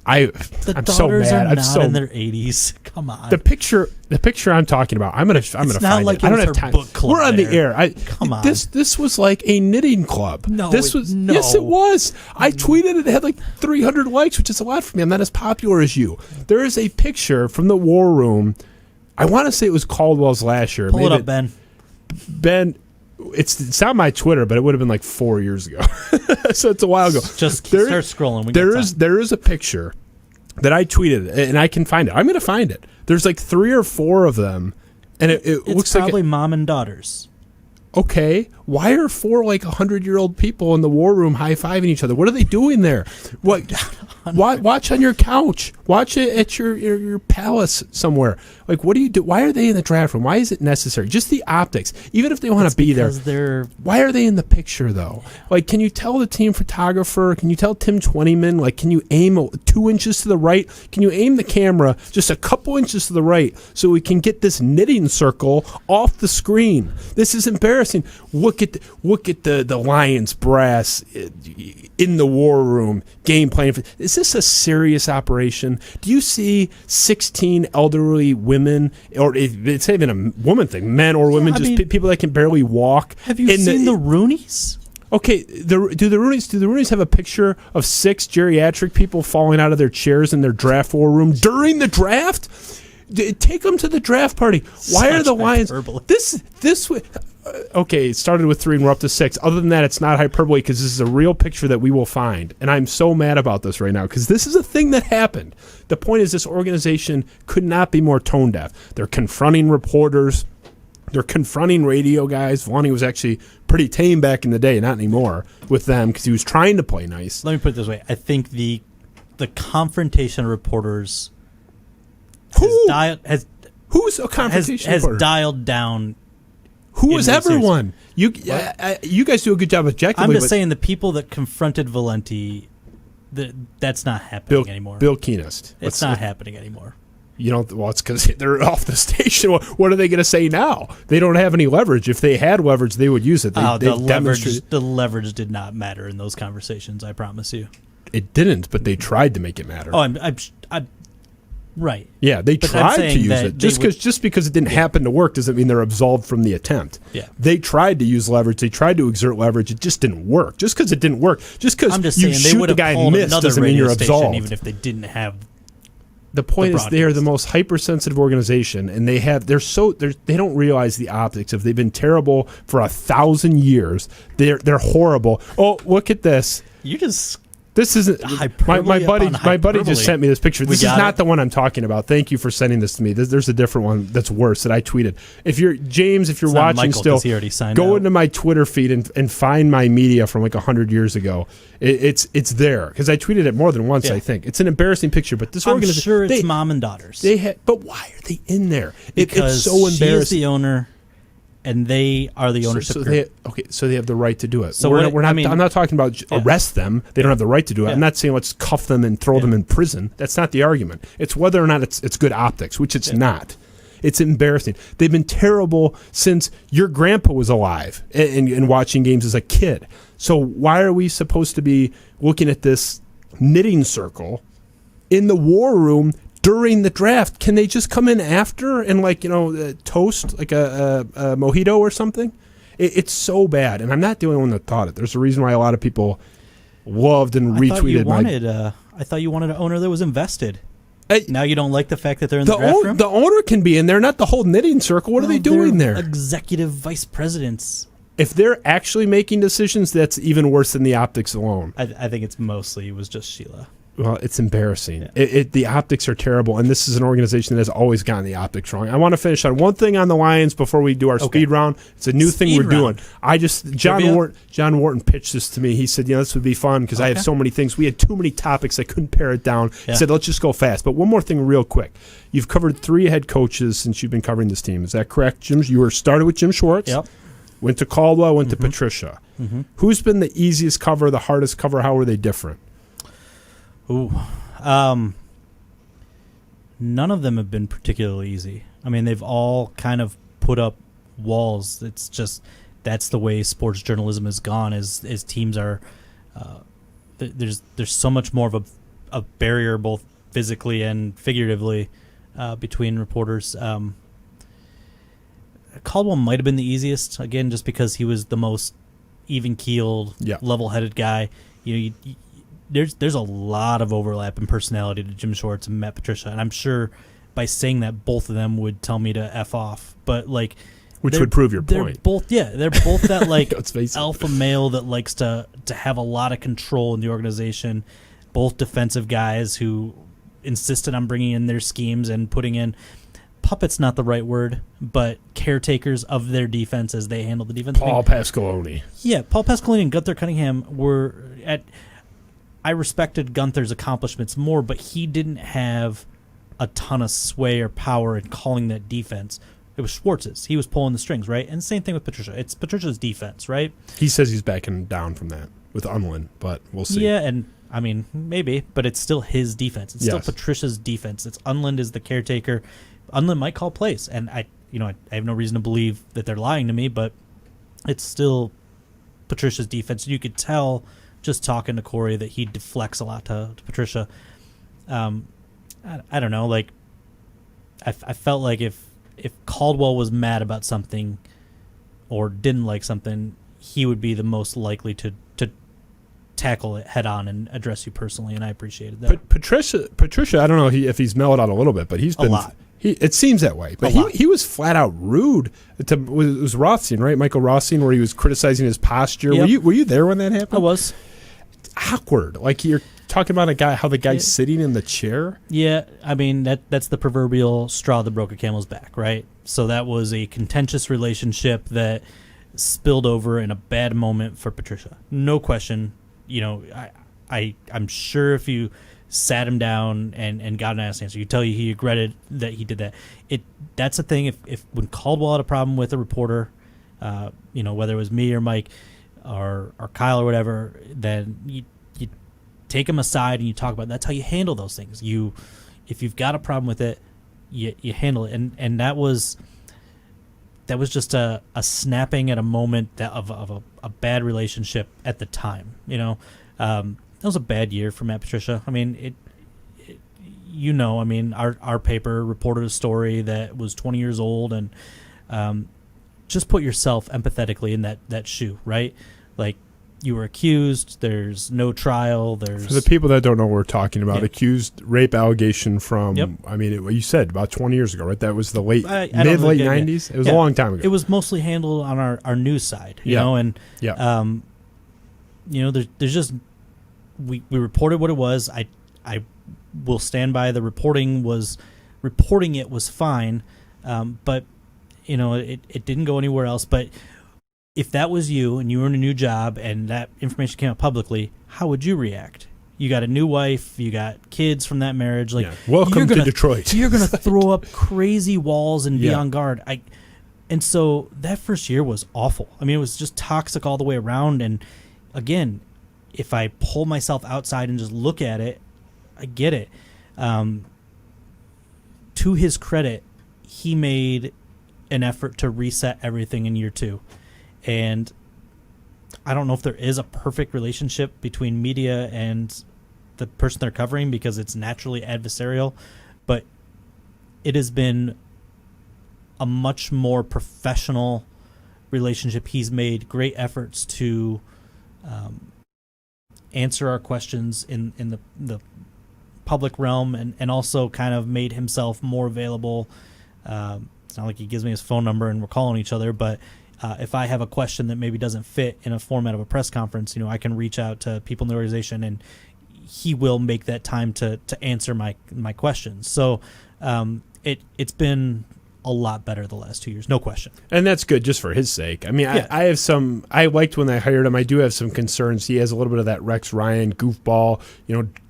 I'm so daughters mad. are I'm not so in their 80s. Come on. The picture I'm talking about. I'm gonna find like it. I don't have her time. book club We're on there. the air. Come on. This was like a knitting club. No, this was. Yes, it was. I tweeted it. It had like 300 likes, which is a lot for me. I'm not as popular as you. There is a picture from the war room. I want to say it was Caldwell's last year. Pull it up, Ben. Ben. It's on my Twitter, but it would have been like 4 years ago. So it's a while ago. Just start scrolling. There is a picture that I tweeted, and I can find it. I'm going to find it. There's like 3 or 4 of them, and it looks like probably mom and daughters. Okay, why are 4 like 100-year-old people in the war room high-fiving each other? What are they doing there? What? Watch on your couch. Watch it at your palace somewhere. Like, what do you do? Why are they in the draft room? Why is it necessary? Just the optics. Even if they want to be there, why are they in the picture though? Like, can you tell the team photographer? Can you tell Tim Twentyman? Like, can you aim 2 inches to the right? Can you aim the camera just a couple inches to the right so we can get this knitting circle off the screen? This is embarrassing. Look at the Lions brass in the war room game plan. Is this a serious operation? Do you see 16 elderly women, or it's not even a woman thing, men or women, people that can barely walk? Have you seen the Roonies? Okay, do the Roonies have a picture of 6 geriatric people falling out of their chairs in their draft war room during the draft? Take them to the draft party. Why are the Lions this way? Okay, it started with 3 and we're up to 6. Other than that, it's not hyperbole because this is a real picture that we will find. And I'm so mad about this right now because this is a thing that happened. The point is this organization could not be more tone deaf. They're confronting reporters. They're confronting radio guys. Vonnie was actually pretty tame back in the day, not anymore, with them because he was trying to play nice. Let me put it this way. I think the confrontation of reporters who's a confrontation reporter? Has dialed down. Who was everyone? You guys do a good job objectively. I'm just saying the people that confronted Valenti, that's not happening anymore. Bill Keenest. It's not happening anymore. You don't. Well, it's because they're off the station. What are they going to say now? They don't have any leverage. If they had leverage, they would use it. The leverage did not matter in those conversations. I promise you. It didn't, but they tried to make it matter. Oh, I'm right. Yeah, they tried to use it. Just because it didn't happen to work doesn't mean they're absolved from the attempt. Yeah. They tried to use leverage. They tried to exert leverage. It just didn't work. Just because it didn't work, just because you shoot the guy and miss doesn't mean you're absolved. Even if they didn't have. The point is they are the most hypersensitive organization, and they don't realize the optics of they've been terrible for 1,000 years. They're horrible. Oh, look at this. This isn't my buddy just sent me this picture. This is not the one I'm talking about. Thank you for sending this to me. There's a different one that's worse that I tweeted. If you're watching still, go into my Twitter feed and find my media from like 100 years ago. It's there because I tweeted it more than once. Yeah. I think it's an embarrassing picture, but this organization, I'm sure it's mom and daughters. But why are they in there? Because it's so embarrassing. She is the owner. And they are the ownership group. So they have the right to do it. So I'm not talking about arrest them. They don't have the right to do it. Yeah. I'm not saying let's cuff them and throw them in prison. That's not the argument. It's whether or not it's good optics, which it's not. It's embarrassing. They've been terrible since your grandpa was alive and watching games as a kid. So why are we supposed to be looking at this knitting circle in the war room during the draft? Can they just come in after and toast like a mojito or something? It's so bad, and I'm not the only one that thought it. There's a reason why a lot of people loved and retweeted. I thought you wanted an owner that was invested. Now you don't like the fact that they're in the draft room? The owner can be in there, not the whole knitting circle. What are they doing there? Executive vice presidents. If they're actually making decisions, that's even worse than the optics alone. I think it was just Sheila. Well, it's embarrassing. The optics are terrible, and this is an organization that has always gotten the optics wrong. I want to finish on one thing on the Lions before we do our speed round. It's a new thing we're doing. John Wharton pitched this to me. He said, this would be fun because I have so many things. We had too many topics. I couldn't pare it down. Yeah. He said, let's just go fast. But one more thing real quick. You've covered 3 head coaches since you've been covering this team. Is that correct, Jim? You were started with Jim Schwartz. Yep. Went to Caldwell, went to Patricia. Mm-hmm. Who's been the easiest cover, the hardest cover? How were they different? Ooh. None of them have been particularly easy. I mean, they've all kind of put up walls. It's just that's the way sports journalism has gone. As teams are, there's so much more of a barrier, both physically and figuratively, between reporters. Caldwell might have been the easiest, again, just because he was the most even-keeled, level-headed guy. There's a lot of overlap in personality to Jim Schwartz and Matt Patricia, and I'm sure by saying that both of them would tell me to F off. But Which would prove your point. They're both that like Let's face it. alpha male that likes to have a lot of control in the organization. Both defensive guys who insisted on bringing in their schemes and putting in puppets, not the right word, but caretakers of their defense as they handle the defense. Paul Pasqualoni. Yeah, Paul Pasqualoni and Gunther Cunningham were at. I respected Gunther's accomplishments more, but he didn't have a ton of sway or power in calling that defense. It was Schwartz's. He was pulling the strings, right? And same thing with Patricia. It's Patricia's defense, right? He says he's backing down from that with Unlin, but we'll see. Yeah, and I mean, maybe, but it's still his defense. It's still Patricia's defense. It's Unlin is the caretaker. Unlin might call plays, and I have no reason to believe that they're lying to me, but it's still Patricia's defense. You could tell just talking to Corey that he deflects a lot to Patricia. I don't know. Like, I felt like if Caldwell was mad about something or didn't like something, he would be the most likely to tackle it head on and address you personally, and I appreciated that. But Patricia, I don't know if he's mellowed out a little bit, but he's been a lot. It seems that way, but he was flat out rude. It was Rothstein, right? Michael Rothstein, where he was criticizing his posture. Yep. Were you there when that happened? I was. Awkward. Like you're talking about how the guy's sitting in the chair. Yeah, I mean that's the proverbial straw that broke a camel's back, right? So that was a contentious relationship that spilled over in a bad moment for Patricia. No question. You know, I'm sure if you sat him down and got an honest answer, he'd tell you he regretted that he did that. That's the thing. If when Caldwell had a problem with a reporter, whether it was me or Mike or Kyle or whatever, then you take him aside and you talk about it. That's how you handle those things. If you've got a problem with it, you handle it. And that was just a snapping at a moment of a bad relationship at the time. That was a bad year for Matt Patricia. I mean, our paper reported a story that was 20 years old, and just put yourself empathetically in that shoe, right? Like, you were accused, there's no trial, For the people that don't know what we're talking about, accused rape allegation from, you said about 20 years ago, right? That was the late 90s? It was a long time ago. It was mostly handled on our news side, there's just, we reported what it was. I will stand by the reporting it was fine, but it didn't go anywhere else. But if that was you and you were in a new job and that information came out publicly, how would you react? You got a new wife, you got kids from that marriage. Like, welcome to Detroit. You're gonna throw up crazy walls and be on guard. And so that first year was awful. I mean, it was just toxic all the way around. And again, if I pull myself outside and just look at it, I get it. To his credit, he made an effort to reset everything in year 2. And I don't know if there is a perfect relationship between media and the person they're covering because it's naturally adversarial, but it has been a much more professional relationship. He's made great efforts to answer our questions in the public realm and also kind of made himself more available. It's not like he gives me his phone number and we're calling each other, but if I have a question that maybe doesn't fit in a format of a press conference, I can reach out to people in the organization and he will make that time to answer my questions. So it's been a lot better the last 2 years, no question. And that's good just for his sake. I mean, I liked when I hired him. I do have some concerns. He has a little bit of that Rex Ryan goofball,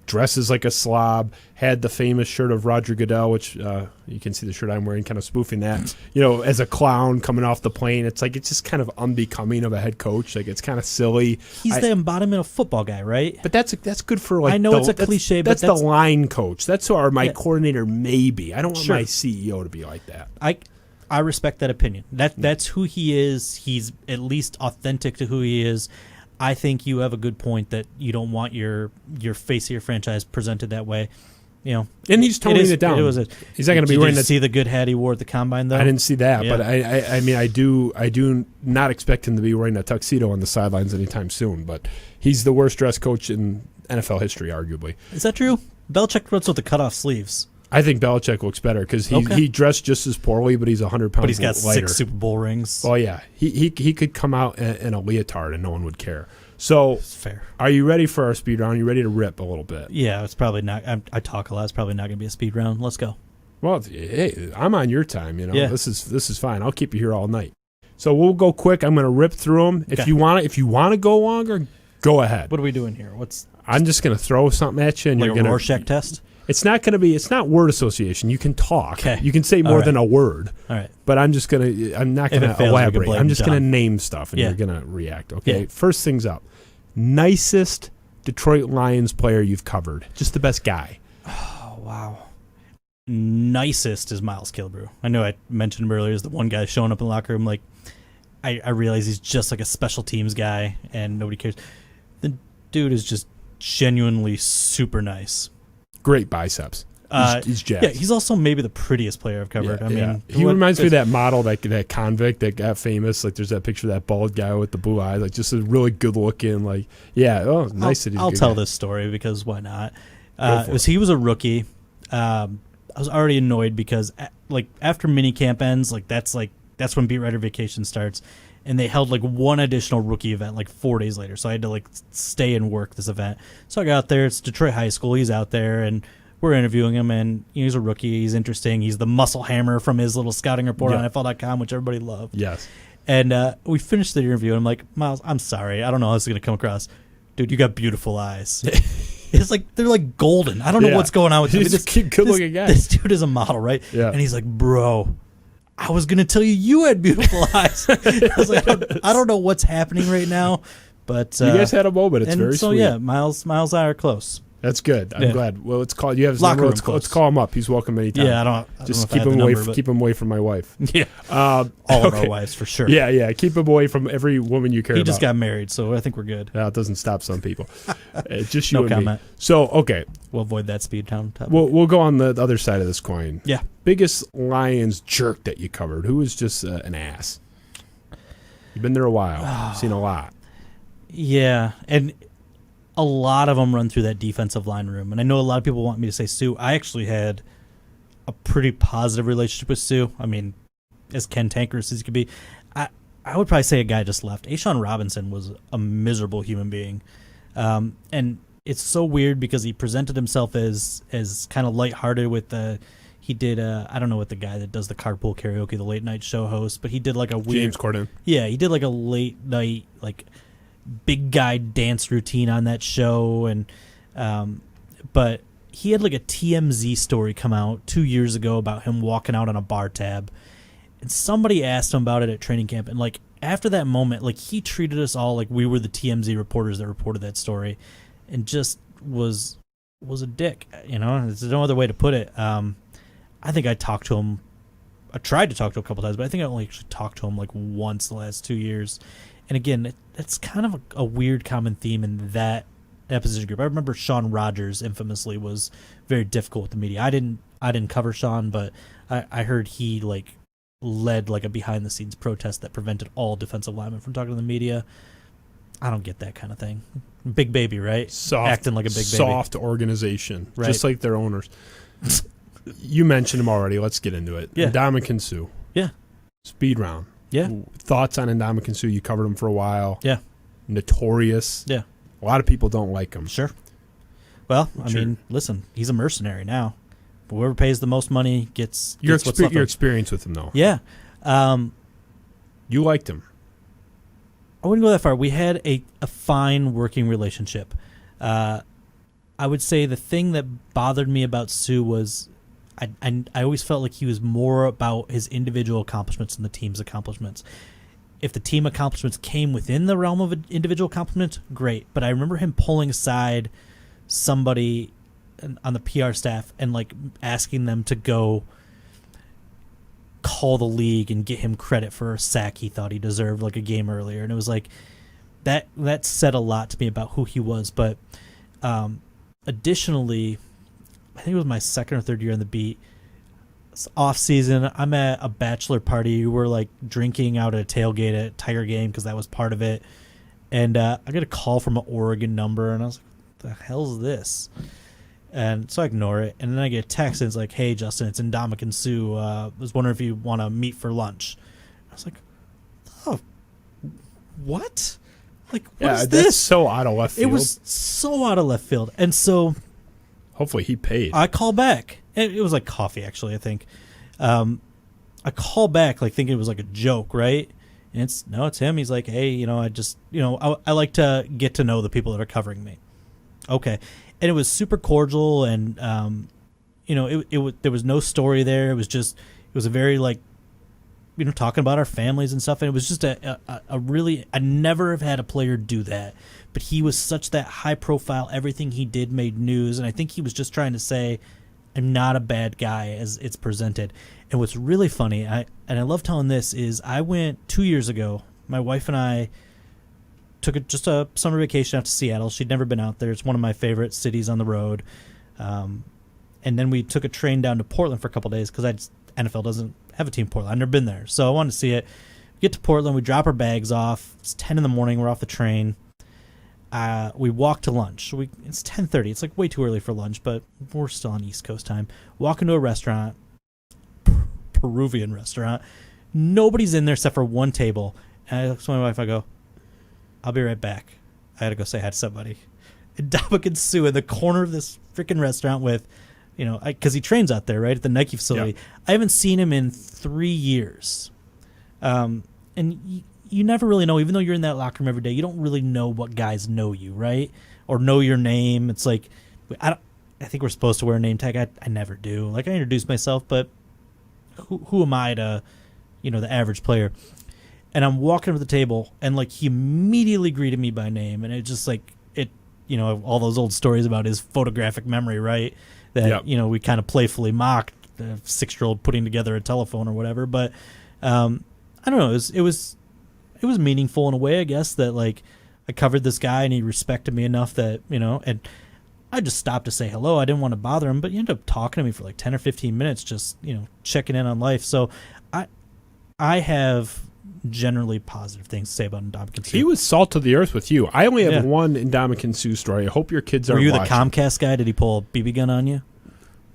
dresses like a slob, had the famous shirt of Roger Goodell, which you can see the shirt I'm wearing, kind of spoofing that, as a clown coming off the plane. It's like, it's just kind of unbecoming of a head coach. Like, it's kind of silly. He's the embodiment of football guy, right? But that's good for, like, I know it's a cliche, but that's the line coach. That's who my coordinator may be. I don't want my CEO to be like that. I respect that opinion. That's who he is. He's at least authentic to who he is. I think you have a good point that you don't want your face of your franchise presented that way. And he's toning it down. He's not going to be wearing that. See the good hat he wore at the combine, though? I didn't see that, but I mean, I do not expect him to be wearing a tuxedo on the sidelines anytime soon. But he's the worst dressed coach in NFL history, arguably. Is that true? Belichick runs with the cutoff sleeves. I think Belichick looks better because he dressed just as poorly, but he's 100 pounds lighter. But he's got 6 Super Bowl rings. Oh, yeah. He could come out in a leotard and no one would care. So, It's fair. Are you ready for our speed round? Are you ready to rip a little bit? Yeah, it's probably not. I talk a lot. It's probably not going to be a speed round. Let's go. Well, hey, I'm on your time. Yeah. This is fine. I'll keep you here all night. So we'll go quick. I'm going to rip through them. Okay. If you want to go longer, go ahead. What are we doing here? I'm just going to throw something at you, and like you're going to Rorschach test. It's not word association. You can talk. Okay. You can say more than a word. All right. But I'm not going to elaborate. I'm just going to name stuff, and you're going to react. Okay. Yeah. First things up. Nicest Detroit Lions player you've covered. Just the best guy. Oh, wow. Nicest is Miles Kilbrew. I know I mentioned him earlier as the one guy showing up in the locker room. Like, I realize he's just like a special teams guy, and nobody cares. The dude is just genuinely super nice. Great biceps. He's jacked. Yeah, he's also maybe the prettiest player I've covered. Yeah, I mean, he reminds me of that model, that convict that got famous. Like, there's that picture of that bald guy with the blue eyes. Like, just a really good looking. Like, yeah. Oh, nice that he's. I'll tell this story because why not? He was a rookie. I was already annoyed because like after minicamp ends, that's when beat writer vacation starts, and they held like one additional rookie event like 4 days later. So I had to like stay and work this event. So I got out there. It's Detroit High School. He's out there, and we're interviewing him, and he's a rookie. He's interesting. He's the muscle hammer from his little scouting report on NFL.com, which everybody loved. Yes. And we finished the interview, and I'm like, Miles, I'm sorry. I don't know how this is going to come across. Dude, you got beautiful eyes. It's like they're like golden. I don't know what's going on with him. He's a good-looking guy. This dude is a model, right? Yeah. And he's like, bro, I was going to tell you had beautiful eyes. I was like, I don't know what's happening right now. But you guys had a moment. It's very sweet. Yeah, Miles and I are close. That's good. I'm glad. Well, you have his Locker number. room Let's call him up. He's welcome anytime. Yeah, I don't keep him away. Keep him away from my wife. Yeah, all of our wives for sure. Yeah. Keep him away from every woman you care about. He just got married, so I think we're good. That doesn't stop some people. Just you no and comment. me. So okay, we'll avoid that speed down. We'll go on the other side of this coin. Yeah. Biggest Lions jerk that you covered. Who was just an ass? You've been there a while. Seen a lot. Yeah, and a lot of them run through that defensive line room. And I know a lot of people want me to say Sue. I actually had a pretty positive relationship with Sue. I mean, as cantankerous as he could be. I would probably say a guy just left. A'Shawn Robinson was a miserable human being. And it's so weird because he presented himself as kind of lighthearted with he did, I don't know what the guy that does the carpool karaoke, the late night show host, but he did like a weird. James Corden. Yeah, he did like a late night, like, big guy dance routine on that show, and but he had like a TMZ story come out 2 years ago about him walking out on a bar tab, and somebody asked him about it at training camp, and like after that moment, like he treated us all like we were the TMZ reporters that reported that story, and just was a dick. There's no other way to put it. I think I talked to him. I tried to talk to him a couple times, but I think I only actually talked to him like once the last 2 years. And again, it's kind of a weird common theme in that position group. I remember Sean Rogers infamously was very difficult with the media. I didn't cover Sean, but I heard he like led like a behind the scenes protest that prevented all defensive linemen from talking to the media. I don't get that kind of thing. Big baby, right? Acting like a big baby. Soft organization, right. Just like their owners. You mentioned him already. Let's get into it. Yeah. Ndamukong Suh. Yeah. Speed round. Yeah. Thoughts on Ndamukong Suh? You covered him for a while. Yeah. Notorious. Yeah. A lot of people don't like him. Sure. Well, I mean, listen, he's a mercenary now. Whoever pays the most money gets your what's left. Your experience with him, though. Yeah. You liked him. I wouldn't go that far. We had a fine working relationship. I would say the thing that bothered me about Sue was I always felt like he was more about his individual accomplishments than the team's accomplishments. If the team accomplishments came within the realm of an individual accomplishment, great. But I remember him pulling aside somebody on the PR staff and like asking them to go call the league and get him credit for a sack he thought he deserved like a game earlier. And it was like that said a lot to me about who he was. But additionally, I think it was my second or third year on the beat. It's off season. I'm at a bachelor party. We were like drinking out at a tailgate at a Tiger game because that was part of it. And I got a call from an Oregon number, and I was like, "What the hell's this?" And so I ignore it. And then I get a text, and it's like, hey, Justin, it's Ndamukong Suh. I was wondering if you want to meet for lunch. I was like, oh, what? Like, what is this? That's so out of left field. It was so out of left field. And so hopefully he paid. I call back. It was like coffee, actually, I think. I call back, like, thinking it was like a joke, right? And it's him. He's like, hey, I like to get to know the people that are covering me. Okay. And it was super cordial, and, there was no story there. It was a very, like, talking about our families and stuff. And it was just a really, I never have had a player do that. But he was such that high profile. Everything he did made news. And I think he was just trying to say, I'm not a bad guy as it's presented. And what's really funny, I love telling this, is I went 2 years ago. My wife and I took just a summer vacation out to Seattle. She'd never been out there. It's one of my favorite cities on the road. And then we took a train down to Portland for a couple of days because NFL doesn't have a team in Portland. I've never been there. So I wanted to see it. We get to Portland. We drop our bags off. It's 10 in the morning. We're off the train. We walk to lunch. It's 10:30. It's like way too early for lunch, but we're still on East Coast time. Walk into a restaurant, Peruvian restaurant. Nobody's in there except for one table. And I look to my wife. I go, I'll be right back. I had to go say hi to somebody. And Ndamukong Suh in the corner of this freaking restaurant with, because he trains out there, right, at the Nike facility. Yep. I haven't seen him in 3 years. And you never really know, even though you're in that locker room every day, you don't really know what guys know you, right? Or know your name. It's like, I think we're supposed to wear a name tag. I never do. Like, I introduce myself, but who am I to, the average player? And I'm walking to the table, and, like, he immediately greeted me by name, and it just, like, all those old stories about his photographic memory, right? That, yep. We kind of playfully mocked the 6-year-old putting together a telephone or whatever. But I don't know. It was meaningful in a way, I guess, that, like, I covered this guy and he respected me enough that, and I just stopped to say hello. I didn't want to bother him, but he ended up talking to me for like 10 or 15 minutes, just, checking in on life. So I have generally positive things to say about Ndamukong Suh. He was salt of the earth with you. I only have one Ndamukong Suh story. I hope your kids are watching. Were you the Comcast guy? Did he pull a BB gun on you?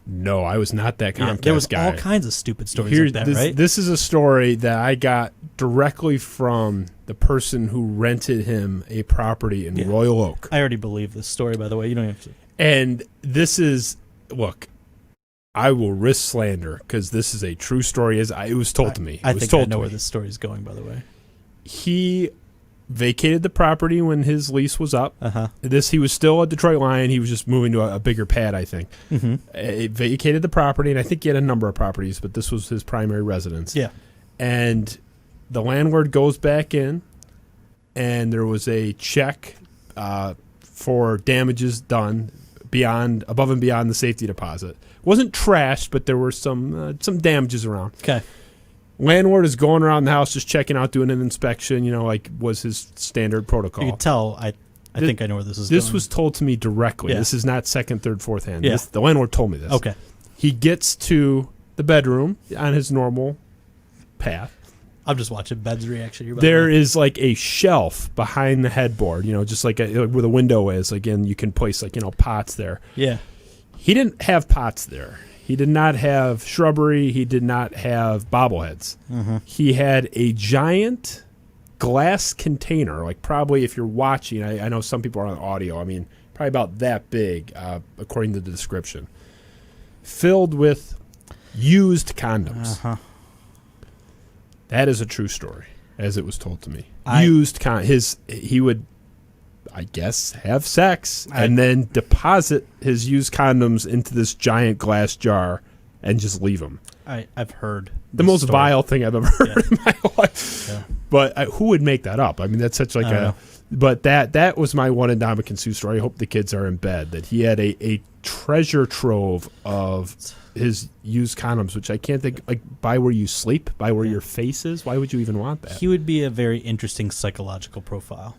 No, I was not that Comcast guy. There was all kinds of stupid stories like that, right? This is a story that I got directly from the person who rented him a property in Royal Oak. I already believe this story, by the way. You don't have to. And this is, look, I will risk slander because this is a true story. It was told to me. I think I know where this story is going, by the way. He vacated the property when his lease was up. He was still a Detroit Lion. He was just moving to a bigger pad, I think. He vacated the property, and I think he had a number of properties, but this was his primary residence. Yeah. And the landlord goes back in, and there was a check for damages done above and beyond the safety deposit. Wasn't trashed, but there were some damages around. Okay. Landlord is going around the house just checking out, doing an inspection, like was his standard protocol. You could tell, I think I know where this is going. This was told to me directly. Yeah. This is not second, third, fourth hand. Yeah. The landlord told me this. Okay. He gets to the bedroom on his normal path. I'm just watching Ben's reaction. There is like a shelf behind the headboard, just like where the window is. Again, you can place pots there. Yeah. He didn't have pots there. He did not have shrubbery. He did not have bobbleheads. He had a giant glass container, like probably if you're watching, I know some people are on audio, probably about that big, according to the description, filled with used condoms. That is a true story, as it was told to me. He would, I guess, have sex and then deposit his used condoms into this giant glass jar and just leave them. I've heard the most vile thing I've ever heard in my life. Yeah. But who would make that up? That's such like a. But that was my one Ndamukong Suh story. I hope the kids are in bed. That he had a treasure trove of his used condoms, which I can't think, like, by where you sleep, by where your face is. Why would you even want that? He would be a very interesting psychological profile.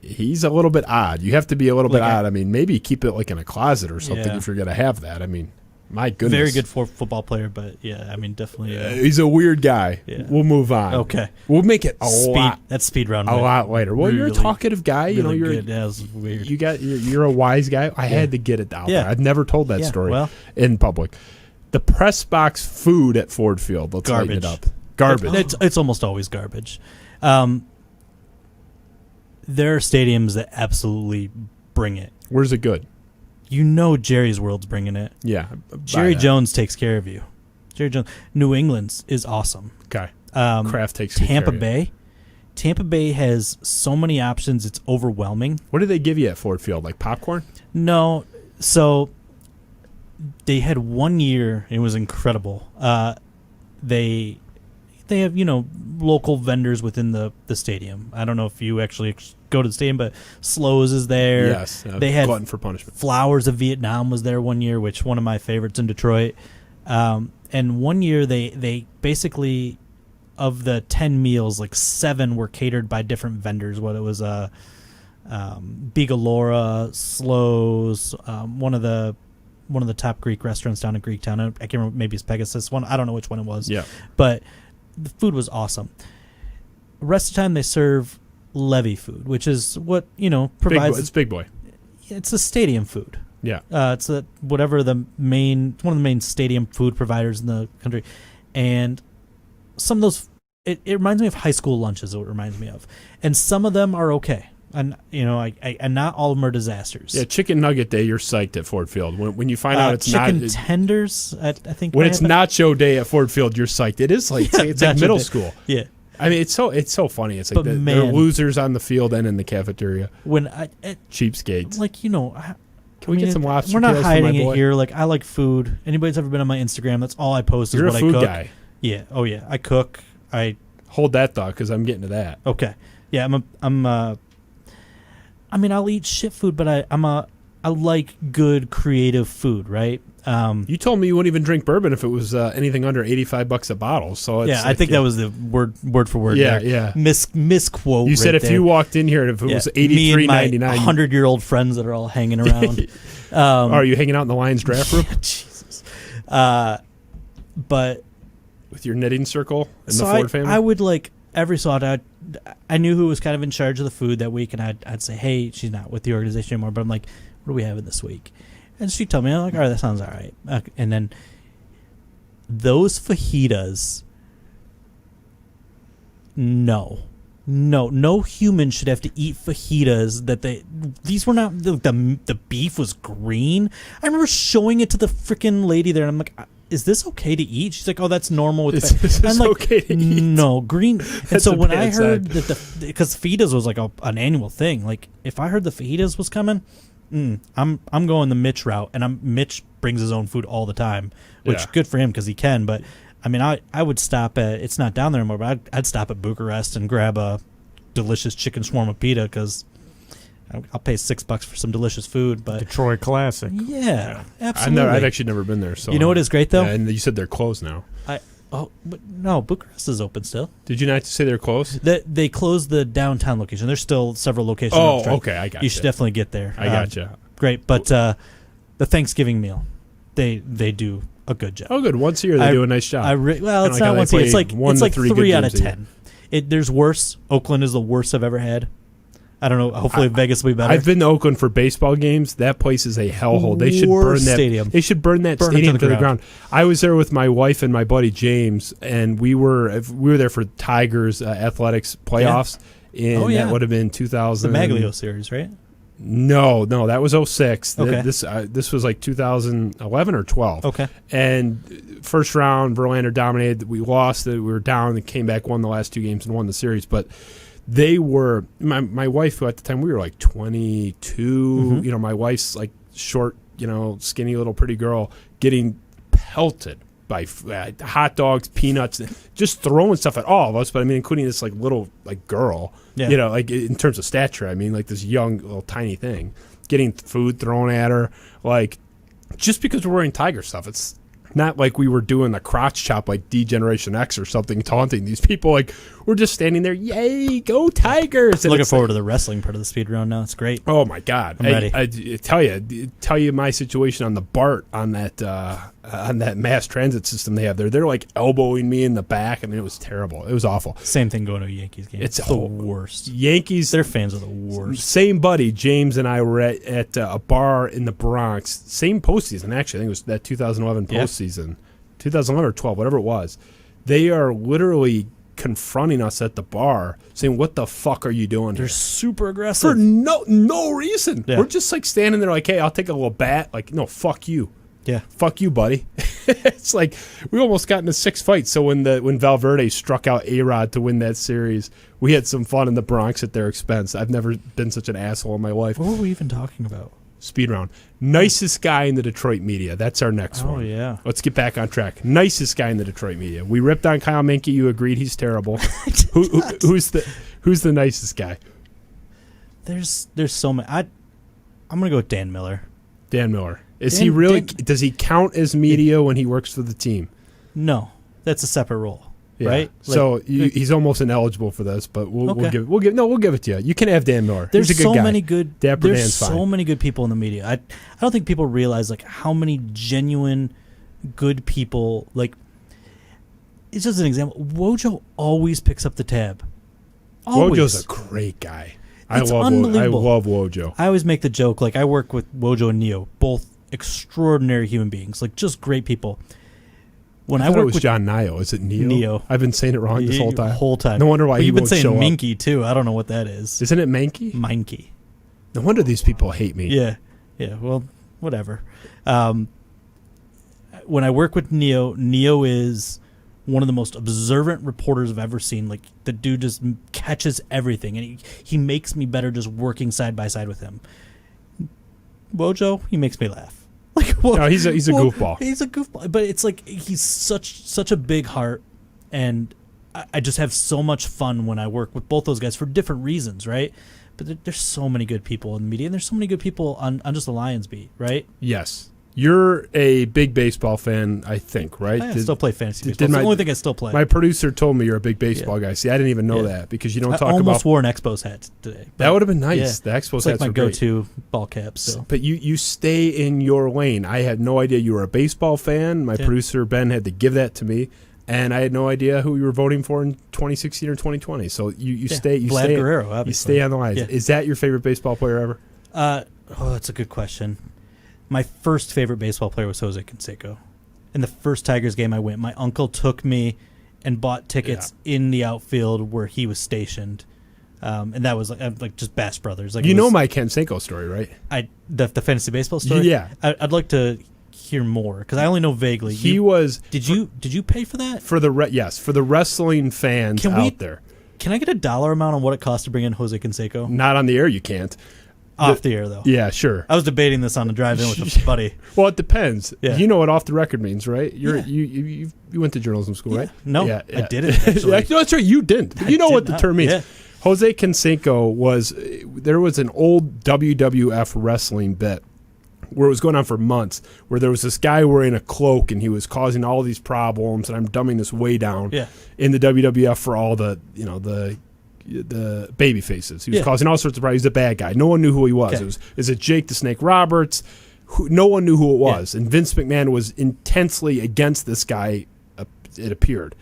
He's a little bit odd. You have to be a little bit odd. Maybe keep it like in a closet or something if you're going to have that. My goodness. Very good football player, but yeah, I mean, definitely. He's a weird guy. Yeah. We'll move on. Okay. We'll make it That's speed round. a lot later. Well, you're a talkative guy. Really you're good. Yeah, it was weird. You're a wise guy. I had to get it out there. I've never told that story in public. The press box food at Ford Field. Let's lighten it up. Garbage. It's almost always garbage. There are stadiums that absolutely bring it. Where's it good? Jerry's World's bringing it. Yeah. Jerry Jones takes care of you. Jerry Jones. New England's is awesome. Okay. Kraft takes Tampa care Bay. Tampa Bay has so many options, it's overwhelming. What do they give you at Ford Field? Like popcorn? No. So they had 1 year, it was incredible. They have, local vendors within the stadium. I don't know if you actually go to the stadium, but Slows is there. Yes. They had Glutton for Punishment. Flowers of Vietnam was there 1 year, which one of my favorites in Detroit. And 1 year they basically, of the 10 meals, like 7 were catered by different vendors. What it was, Bigalora, Slows, one of the top Greek restaurants down in Greektown. I can't remember, maybe it's Pegasus. I don't know which one it was. Yeah. But the food was awesome. The rest of the time they serve levy food, which is what, provides. It's big boy. It's a stadium food. Yeah. It's one of the main stadium food providers in the country. And some of those, it reminds me of high school lunches, is what it reminds me of. And some of them are okay. And, and not all of them are disasters. Yeah, chicken nugget day, you're psyched at Ford Field. When you find out it's chicken tenders, I think. When it's nacho day at Ford Field, you're psyched. It is like it's like middle school. Yeah. I mean, it's so funny. It's like they're losers on the field and in the cafeteria. Cheapskates. Can we get some lobster? We're not hiding it here. Like, I like food. Anybody's ever been on my Instagram? That's all I post is what I cook. You're a food guy. Yeah. Oh yeah. I cook. I hold that thought because I'm getting to that. Okay. Yeah. I'll eat shit food, but I like good creative food, right? You told me you wouldn't even drink bourbon if it was anything under $85 a bottle. So it's I think that was the word for word. Yeah, there. yeah. Misquote. You said if you walked in here, if it was $83.99, 100-year-old friends that are all hanging around. Are you hanging out in the Lions draft room? Jesus. But with your knitting circle and the Ford family, I would every so often. I knew who was kind of in charge of the food that week, and I'd say, hey, she's not with the organization anymore, but I'm like, what are we having this week? And she told me, I'm like, all right, that sounds all right. And then those fajitas, no human should have to eat fajitas these were not, the beef was green. I remember showing it to the freaking lady there, and I'm like, is this okay to eat? She's like, oh, that's normal. Is this okay to eat? No, green. And so when I heard that because fajitas was like an annual thing, like if I heard the fajitas was coming, I'm going the Mitch route, and Mitch brings his own food all the time, which good for him because he can. But I mean, I would stop at, it's not down there anymore, but I'd stop at Bucharest and grab a delicious chicken shawarma pita because I'll pay $6 for some delicious food. But Detroit classic. Yeah, absolutely. I've actually never been there. So you know what is great though? Yeah, and you said they're closed now. But no, Bucharest is open still. Did you not say they're closed? They closed the downtown location. There's still several locations. Oh, okay, I got you. You should definitely get there. I got you. Great, but the Thanksgiving meal, they do a good job. Oh, good. Once a year they do a nice job. It's not once a year. It's like 3 out of 10. There's worse. Oakland is the worst I've ever had. I don't know. Hopefully Vegas will be better. I've been to Oakland for baseball games. That place is a hellhole. They should burn that stadium. They should burn that stadium to the ground. I was there with my wife and my buddy James, and we were there for Tigers athletics playoffs. Yeah. That would have been 2000. The Maglio series, right? No, that was 06. Okay. This was like 2011 or 12. Okay. And first round, Verlander dominated. We lost. We were down and came back, won the last 2 games, and won the series. But they were my wife, who at the time we were like 22. Mm-hmm. My wife's like short, skinny little pretty girl, getting pelted by hot dogs, peanuts, just throwing stuff at all of us. But I mean, including this like little like girl, like in terms of stature. I mean, like this young little tiny thing getting food thrown at her, like just because we're wearing Tiger stuff. not like we were doing the crotch chop like D-Generation X or something, taunting these people. Like, we're just standing there, yay, go Tigers. And Looking forward to the wrestling part of the speed round now. It's great. Oh, my God. I'm ready. I tell you my situation on the BART on that mass transit system they have there. They're like elbowing me in the back. I mean, it was terrible. It was awful. Same thing going to a Yankees game. It's the worst. Yankees. Their fans are the worst. Same buddy, James and I were at a bar in the Bronx. Same postseason, actually. I think it was that 2011 postseason. 2011 or 12, whatever it was. They are literally confronting us at the bar saying, what the fuck are you doing They're here? super aggressive. For no reason. Yeah. We're just like standing there like, hey, I'll take a little bat. Like, no, fuck you. Yeah. Fuck you, buddy. It's like we almost got into 6 fights. So when Valverde struck out A-Rod to win that series, we had some fun in the Bronx at their expense. I've never been such an asshole in my life. What were we even talking about? Speed round. Nicest guy in the Detroit media. That's our next one. Oh, yeah. Let's get back on track. Nicest guy in the Detroit media. We ripped on Kyle Menke. You agreed he's terrible. Who's the nicest guy? There's so many. I'm gonna go with Dan Miller. Dan Miller. Does he count as media when he works for the team? No, that's a separate role, Yeah. right? So he's almost ineligible for this, but we'll give it to you. You can have Dan Miller. There's He's a good so guy. many good. Dapper There's Dan's so fine. many good people in the media. I don't think people realize like how many genuine good people. Like, it's just an example. Wojo always picks up the tab. Always. Wojo's a great guy. It's I unbelievable. love Wojo. I always make the joke, like, I work with Wojo and Neo, both extraordinary human beings, like, just great people. When I thought work it was with John Nio. Is it Neo? Neo. I've been saying it wrong this whole time. No wonder why But he you've been won't saying show up. Minky, too. I don't know what that is. Isn't it Menke? Minky. No wonder these people hate me. Yeah. Well, whatever. When I work with Neo is one of the most observant reporters I've ever seen. Like, the dude just catches everything, and he makes me better just working side by side with him. Wojo, he makes me laugh. Like, No, he's a goofball. He's a goofball, but it's like he's such a big heart, and I just have so much fun when I work with both those guys for different reasons, right? But there's so many good people in the media, and there's so many good people on just the Lions beat, right? Yes. You're a big baseball fan, I think, right? I still play fantasy baseball. It's the only thing I still play. My producer told me you're a big baseball guy. See, I didn't even know that because you don't talk about. I almost wore an Expos hat today. That would have been nice. Yeah. The Expos It's like hats my were great. go-to ball cap. So. But you stay in your lane. I had no idea you were a baseball fan. My producer, Ben, had to give that to me. And I had no idea who you were voting for in 2016 or 2020. So you stay. You Vlad stay, Guerrero, obviously. You stay on the line. Yeah. Is that your favorite baseball player ever? That's a good question. My first favorite baseball player was Jose Canseco. In the first Tigers game I went, my uncle took me and bought tickets in the outfield where he was stationed. And that was like just Bass Brothers. Like, you know my Canseco story, right? The fantasy baseball story? Yeah. I'd like to hear more because I only know vaguely. Did you pay for that? For the wrestling fans out there. Can I get a dollar amount on what it costs to bring in Jose Canseco? Not on the air, you can't. Off the air, though. Yeah, sure. I was debating this on the drive-in with a buddy. Well, it depends. Yeah. You know what off the record means, right? You went to journalism school, right? No, yeah. I didn't, actually. No, that's right. You didn't. You know what the term means. Yeah. Jose Canseco there was an old WWF wrestling bit where it was going on for months, where there was this guy wearing a cloak and he was causing all these problems, and I'm dumbing this way down, in the WWF for all the baby faces. He was causing all sorts of problems. He was a bad guy. No one knew who he was. Okay. Is it Jake the Snake Roberts? No one knew who it was. And Vince McMahon was intensely against this guy, it appeared.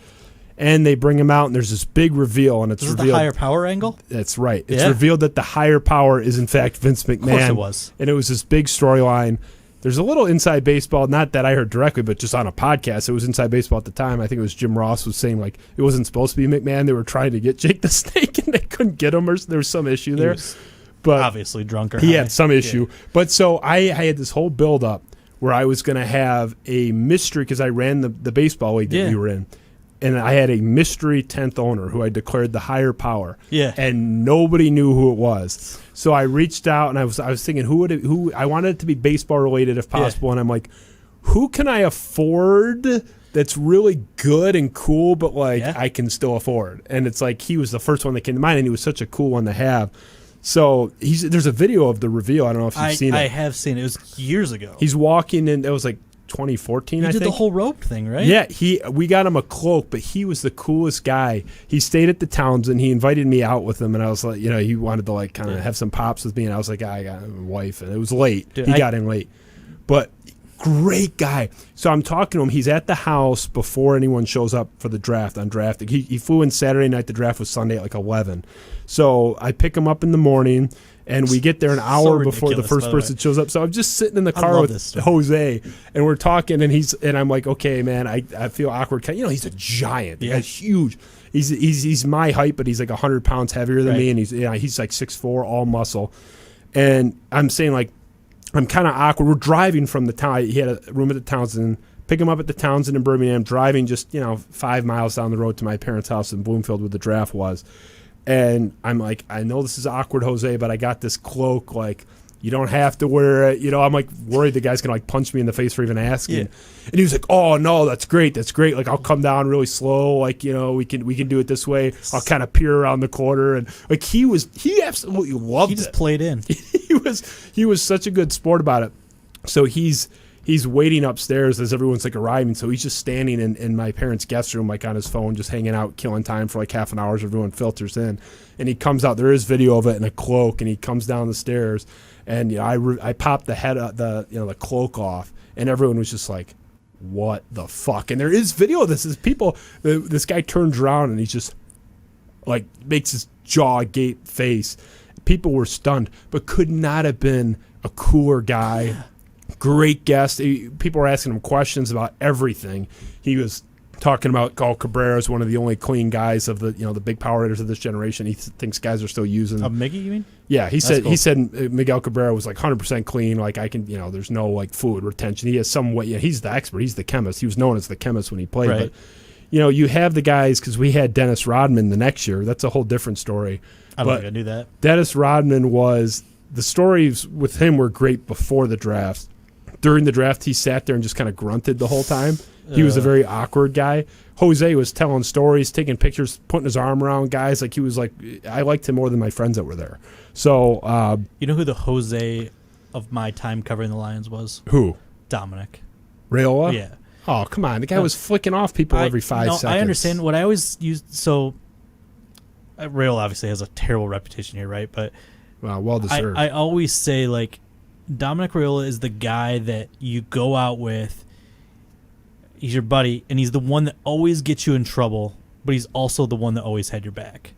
And they bring him out, and there's this big reveal, and it's revealed. The higher power angle? That's right. It's revealed that the higher power is, in fact, Vince McMahon. Of course it was. And it was this big storyline. There's a little inside baseball, not that I heard directly, but just on a podcast. It was inside baseball at the time. I think it was Jim Ross was saying, like, it wasn't supposed to be McMahon. They were trying to get Jake the Snake, and they couldn't get him, or there was some issue there. But obviously drunk or he high. had some issue. Yeah. But so I had this whole build-up where I was going to have a mystery, because I ran the baseball league that we were in. And I had a mystery 10th owner who I declared the higher power. Yeah. And nobody knew who it was. So I reached out, and I was thinking who I wanted it to be baseball related if possible. And I'm like, who can I afford that's really good and cool, but I can still afford? And it's like he was the first one that came to mind, and he was such a cool one to have. So there's a video of the reveal. I don't know if you've seen it. I have seen it. It was years ago. He's walking in. It was like 2014, He I did think. the whole rope thing, right? Yeah, we got him a cloak, but he was the coolest guy. He stayed at the Townsend. He invited me out with him, and I was like, he wanted to like kind of have some pops with me, and I was like, I got a wife, and it was late. Dude, he got in late, but great guy. So I'm talking to him. He's at the house before anyone shows up for the draft on drafting. He flew in Saturday night. The draft was Sunday at like 11. So I pick him up in the morning. And we get there an hour before the first person shows up. So I'm just sitting in the car with Jose, and we're talking, and I'm like, okay, man, I feel awkward. He's a giant. The guy's huge. He's my height, but he's like 100 pounds heavier than me, and he's like 6'4", all muscle. And I'm saying, like, I'm kind of awkward. We're driving from the town. He had a room at the Townsend. Pick him up at the Townsend in Birmingham, driving just 5 miles down the road to my parents' house in Bloomfield where the draft was. And I'm like, I know this is awkward, Jose, but I got this cloak. Like, you don't have to wear it. I'm like worried the guy's gonna like punch me in the face for even asking. Yeah. And he was like, "Oh no, that's great. Like, I'll come down really slow. Like, we can do it this way. I'll kind of peer around the corner." And like he absolutely loved it. He just played in. he was such a good sport about it. So he's waiting upstairs as everyone's like arriving. So he's just standing in my parents' guest room, like on his phone, just hanging out, killing time for like half an hour as everyone filters in. And he comes out. There is video of it in a cloak, and he comes down the stairs. And I popped the head the cloak off, and everyone was just like, "What the fuck?" And there is video of this. This guy turns around and he's just like makes his jaw agape face. People were stunned, but could not have been a cooler guy. Yeah. Great guest. People were asking him questions about everything. He was talking about Carl Cabrera is one of the only clean guys of the the big power hitters of this generation. He thinks guys are still using. Miggy, you mean? Yeah, he said Miguel Cabrera was like 100% clean. Like I can, there's no like fluid retention. He has some way. He's the expert. He's the chemist. He was known as the chemist when he played. Right. But you have the guys because we had Dennis Rodman the next year. That's a whole different story. I don't think I knew that. Dennis Rodman the stories with him were great before the draft. During the draft, he sat there and just kind of grunted the whole time. He was a very awkward guy. Jose was telling stories, taking pictures, putting his arm around guys. Like he was like, I liked him more than my friends that were there. So, you know who the Jose of my time covering the Lions was? Who? Dominic Raiola? Yeah. Oh, come on. The guy was flicking off people every 5 seconds. I understand. What I always use, so Raiola obviously has a terrible reputation here, right? But well deserved. I always say, like, Dominic Raiola is the guy that you go out with. He's your buddy, and he's the one that always gets you in trouble, but he's also the one that always had your back.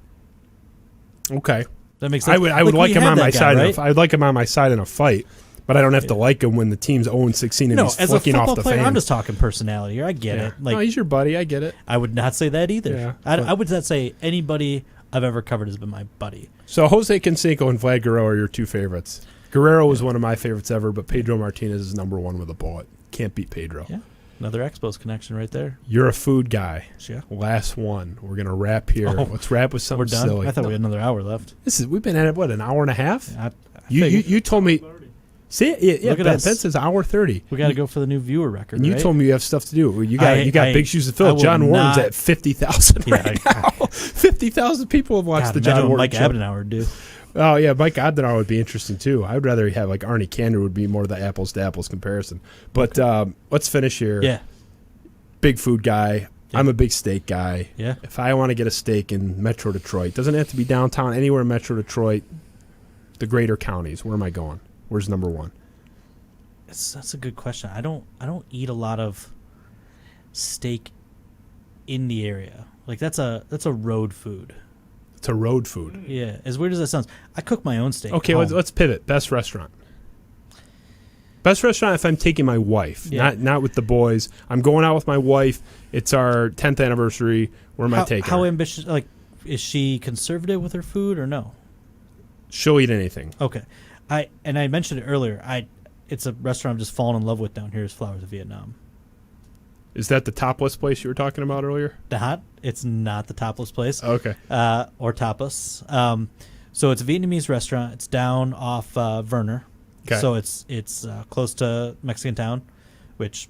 Okay. That makes sense. I would like him on my side. Right? I'd like him on my side in a fight, but I don't have to like him when the team's 0-16 and he's flicking off the player, fans. I'm just talking personality here. I get it. Like, no, he's your buddy. I get it. I would not say that either. Yeah, I would not say anybody I've ever covered has been my buddy. So Jose Canseco and Vlad Guerrero are your two favorites. Guerrero was one of my favorites ever, but Pedro Martinez is number one with a bullet. Can't beat Pedro. Yeah. Another Expos connection right there. You're a food guy. Yeah. Last one. We're gonna wrap here. Let's wrap with something we're done? silly. I thought we had another hour left. We've been at it an hour and a half. You told me. See, Look at Ben us. says hour 30. We got to go for the new viewer record. And you right? told me you have stuff to do. You got big shoes to fill. John Warren's at 50,000 right now. 50,000 people have watched the John Warren Mike show. Abdenauer would do. Oh yeah, Mike Abdenauer would be interesting too. I would rather have like Arnie Kander would be more the apples to apples comparison. But let's finish here. Yeah. Big food guy. Yeah. I'm a big steak guy. Yeah. If I want to get a steak in Metro Detroit, doesn't have to be downtown. Anywhere in Metro Detroit, the greater counties. Where am I going? Where's number one? That's a good question. I don't eat a lot of steak in the area. Like that's a road food. It's a road food. Yeah. As weird as that sounds, I cook my own steak. Okay, let's pivot. Best restaurant. Best restaurant if I'm taking my wife, not with the boys. I'm going out with my wife. It's our 10th anniversary. Where am I taking her? How ambitious? Like, is she conservative with her food or no? She'll eat anything. Okay. I mentioned it earlier. It's a restaurant I'm just falling in love with down here is Flowers of Vietnam. Is that the topless place you were talking about earlier? It's not the topless place. Okay. Or tapas. So it's a Vietnamese restaurant. It's down off Werner. Okay. So it's close to Mexican Town, which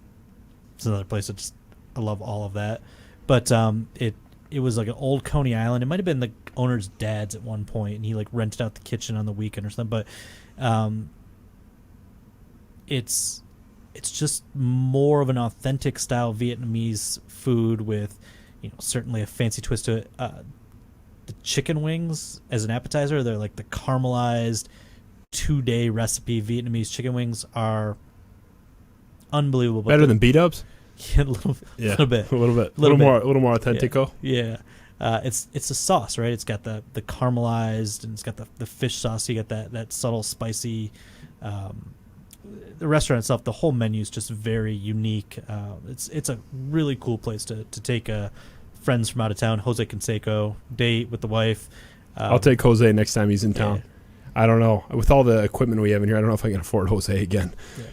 is another place I love all of that. But it was like an old Coney Island. It might have been the owner's dad's at one point, and he like rented out the kitchen on the weekend or something. But it's it's just more of an authentic style Vietnamese food with, certainly a fancy twist to it. The chicken wings as an appetizer, they're like the caramelized 2-day recipe Vietnamese chicken wings are unbelievable. Better than B-dubs? Yeah, a little bit. A little more authentico. Yeah. It's a sauce, right? It's got the caramelized, and it's got the fish sauce. You get that subtle spicy. The restaurant itself, the whole menu is just very unique. It's a really cool place to take friends from out of town. Jose Canseco, date with the wife. I'll take Jose next time he's in town. Yeah. I don't know. With all the equipment we have in here, I don't know if I can afford Jose again. Yeah.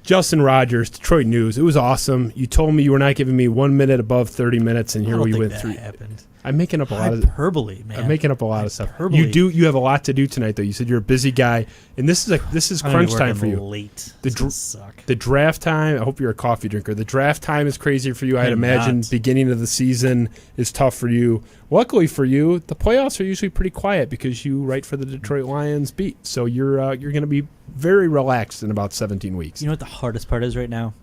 Justin Rogers, Detroit News. It was awesome. You told me you were not giving me 1 minute above 30 minutes, and here we went through. Happened. I'm making up a lot of hyperbole, man. I'm making up a lot of stuff. You have a lot to do tonight, though. You said you're a busy guy, and this is crunch time for you. Late. The draft time. I hope you're a coffee drinker. The draft time is crazy for you. I'd imagine beginning of the season is tough for you. Luckily for you, the playoffs are usually pretty quiet because you write for the Detroit Lions beat, so you're going to be very relaxed in about 17 weeks. You know what the hardest part is right now?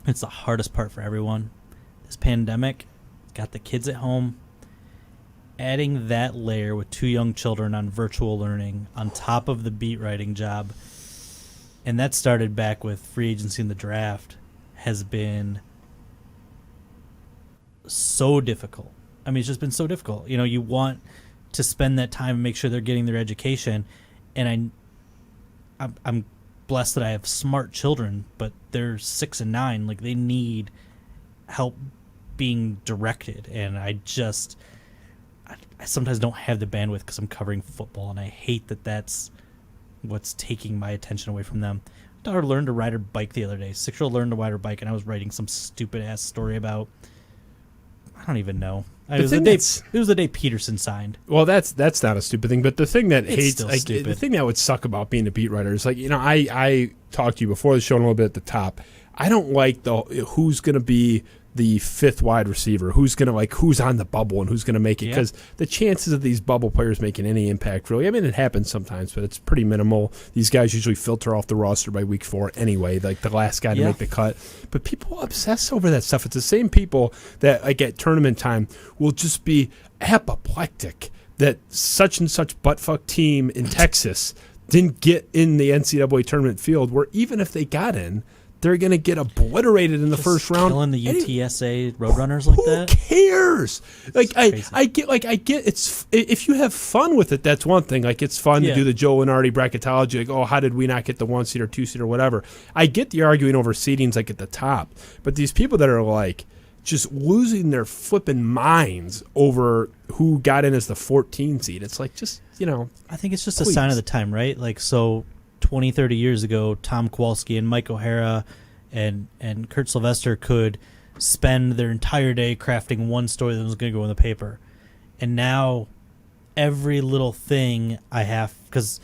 It's the hardest part for everyone. This pandemic got the kids at home. Adding that layer with 2 young children on virtual learning on top of the beat writing job, and that started back with free agency and the draft, has been so difficult. I mean, it's just been so difficult. You want to spend that time and make sure they're getting their education, and I'm blessed that I have smart children, but they're 6 and 9. Like, they need help being directed, and I sometimes don't have the bandwidth because I'm covering football, and I hate that that's what's taking my attention away from them. My daughter learned to ride her bike the other day. 6-year-old learned to ride her bike, and I was writing some stupid-ass story about, I don't even know. It was the day Peterson signed. Well, that's not a stupid thing, but the thing that the thing that would suck about being a beat writer is, like, I talked to you before the show and a little bit at the top. I don't like who's going to be the 5th wide receiver, who's on the bubble and who's going to make it, because the chances of these bubble players making any impact, really, I mean, it happens sometimes, but it's pretty minimal. These guys usually filter off the roster by week 4 anyway, like the last guy to make the cut. But people obsess over that stuff. It's the same people that, like, at tournament time will just be apoplectic that such and such buttfuck team in Texas didn't get in the NCAA tournament field, where even if they got in, they're going to get obliterated in the first round. Killing the UTSA Roadrunners like that? Who cares? Like, I get it's, if you have fun with it, that's one thing. Like, it's fun to do the Joe Lenardi bracketology. Like, oh, how did we not get the 1 seed or 2 seed or whatever? I get the arguing over seedings, like, at the top. But these people that are, like, just losing their flipping minds over who got in as the 14 seed. It's like, just, I think it's just a sign of the time, right? Like, so 20, 30 years ago, Tom Kowalski and Mike O'Hara and Kurt Sylvester could spend their entire day crafting one story that was going to go in the paper. And now every little thing I have, because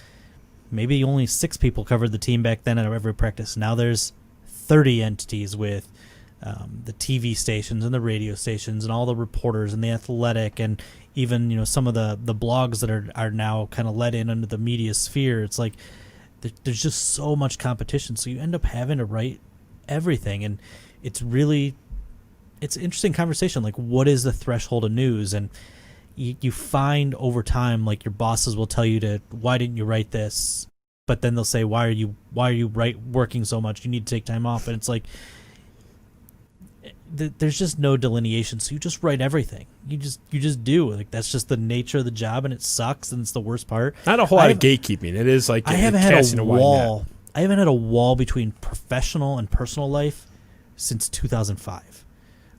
maybe only 6 people covered the team back then at every practice. Now there's 30 entities with the TV stations and the radio stations and all the reporters and the Athletic and even some of the blogs that are now kind of let in under the media sphere. It's like there's just so much competition, so you end up having to write everything, and it's an interesting conversation. Like, what is the threshold of news? And you find over time, like, your bosses will tell you why didn't you write this? But then they'll say, why are you working so much? You need to take time off. And it's like, there's just no delineation, so you just write everything. You just do. Like, that's just the nature of the job, and it sucks, and it's the worst part. Not a whole lot of gatekeeping. It is like I haven't had a wall. I haven't had a wall between professional and personal life since 2005.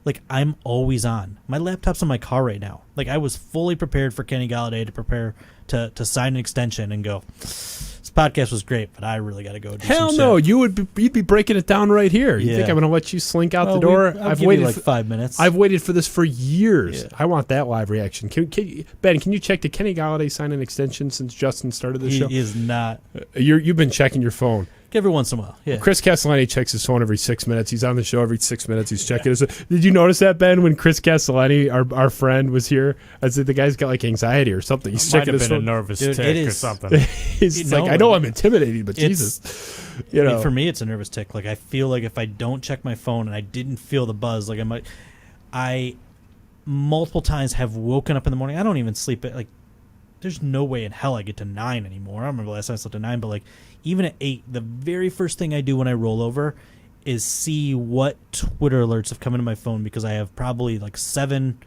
Like, I'm always on. My laptop's in my car right now. Like, I was fully prepared for Kenny Galladay to prepare to sign an extension and go, this podcast was great, but I really got to go do Hell some no, shit. you'd be breaking it down right here. You think I'm going to let you slink out the door? I've waited like 5 minutes. I've waited for this for years. Yeah. I want that live reaction. Ben, can you check, did Kenny Galladay sign an extension since Justin started the show? He is not. You've been checking your phone. Every once in a while, yeah. Chris Castellani checks his phone every 6 minutes. He's on the show every 6 minutes. He's checking his. Did you notice that, Ben, when Chris Castellani, our friend, was here? I said the guy's got like anxiety or something. He's checking his phone. Might have been a nervous Dude, tick or something. He's like, I know I'm intimidating, but Jesus. I mean, for me, it's a nervous tick. Like, I feel like if I don't check my phone and I didn't feel the buzz, like I multiple times have woken up in the morning. I don't even sleep at, like, there's no way in hell I get to 9 anymore. I don't remember last time I slept at 9, but like even at 8, the very first thing I do when I roll over is see what Twitter alerts have come into my phone, because I have probably like 7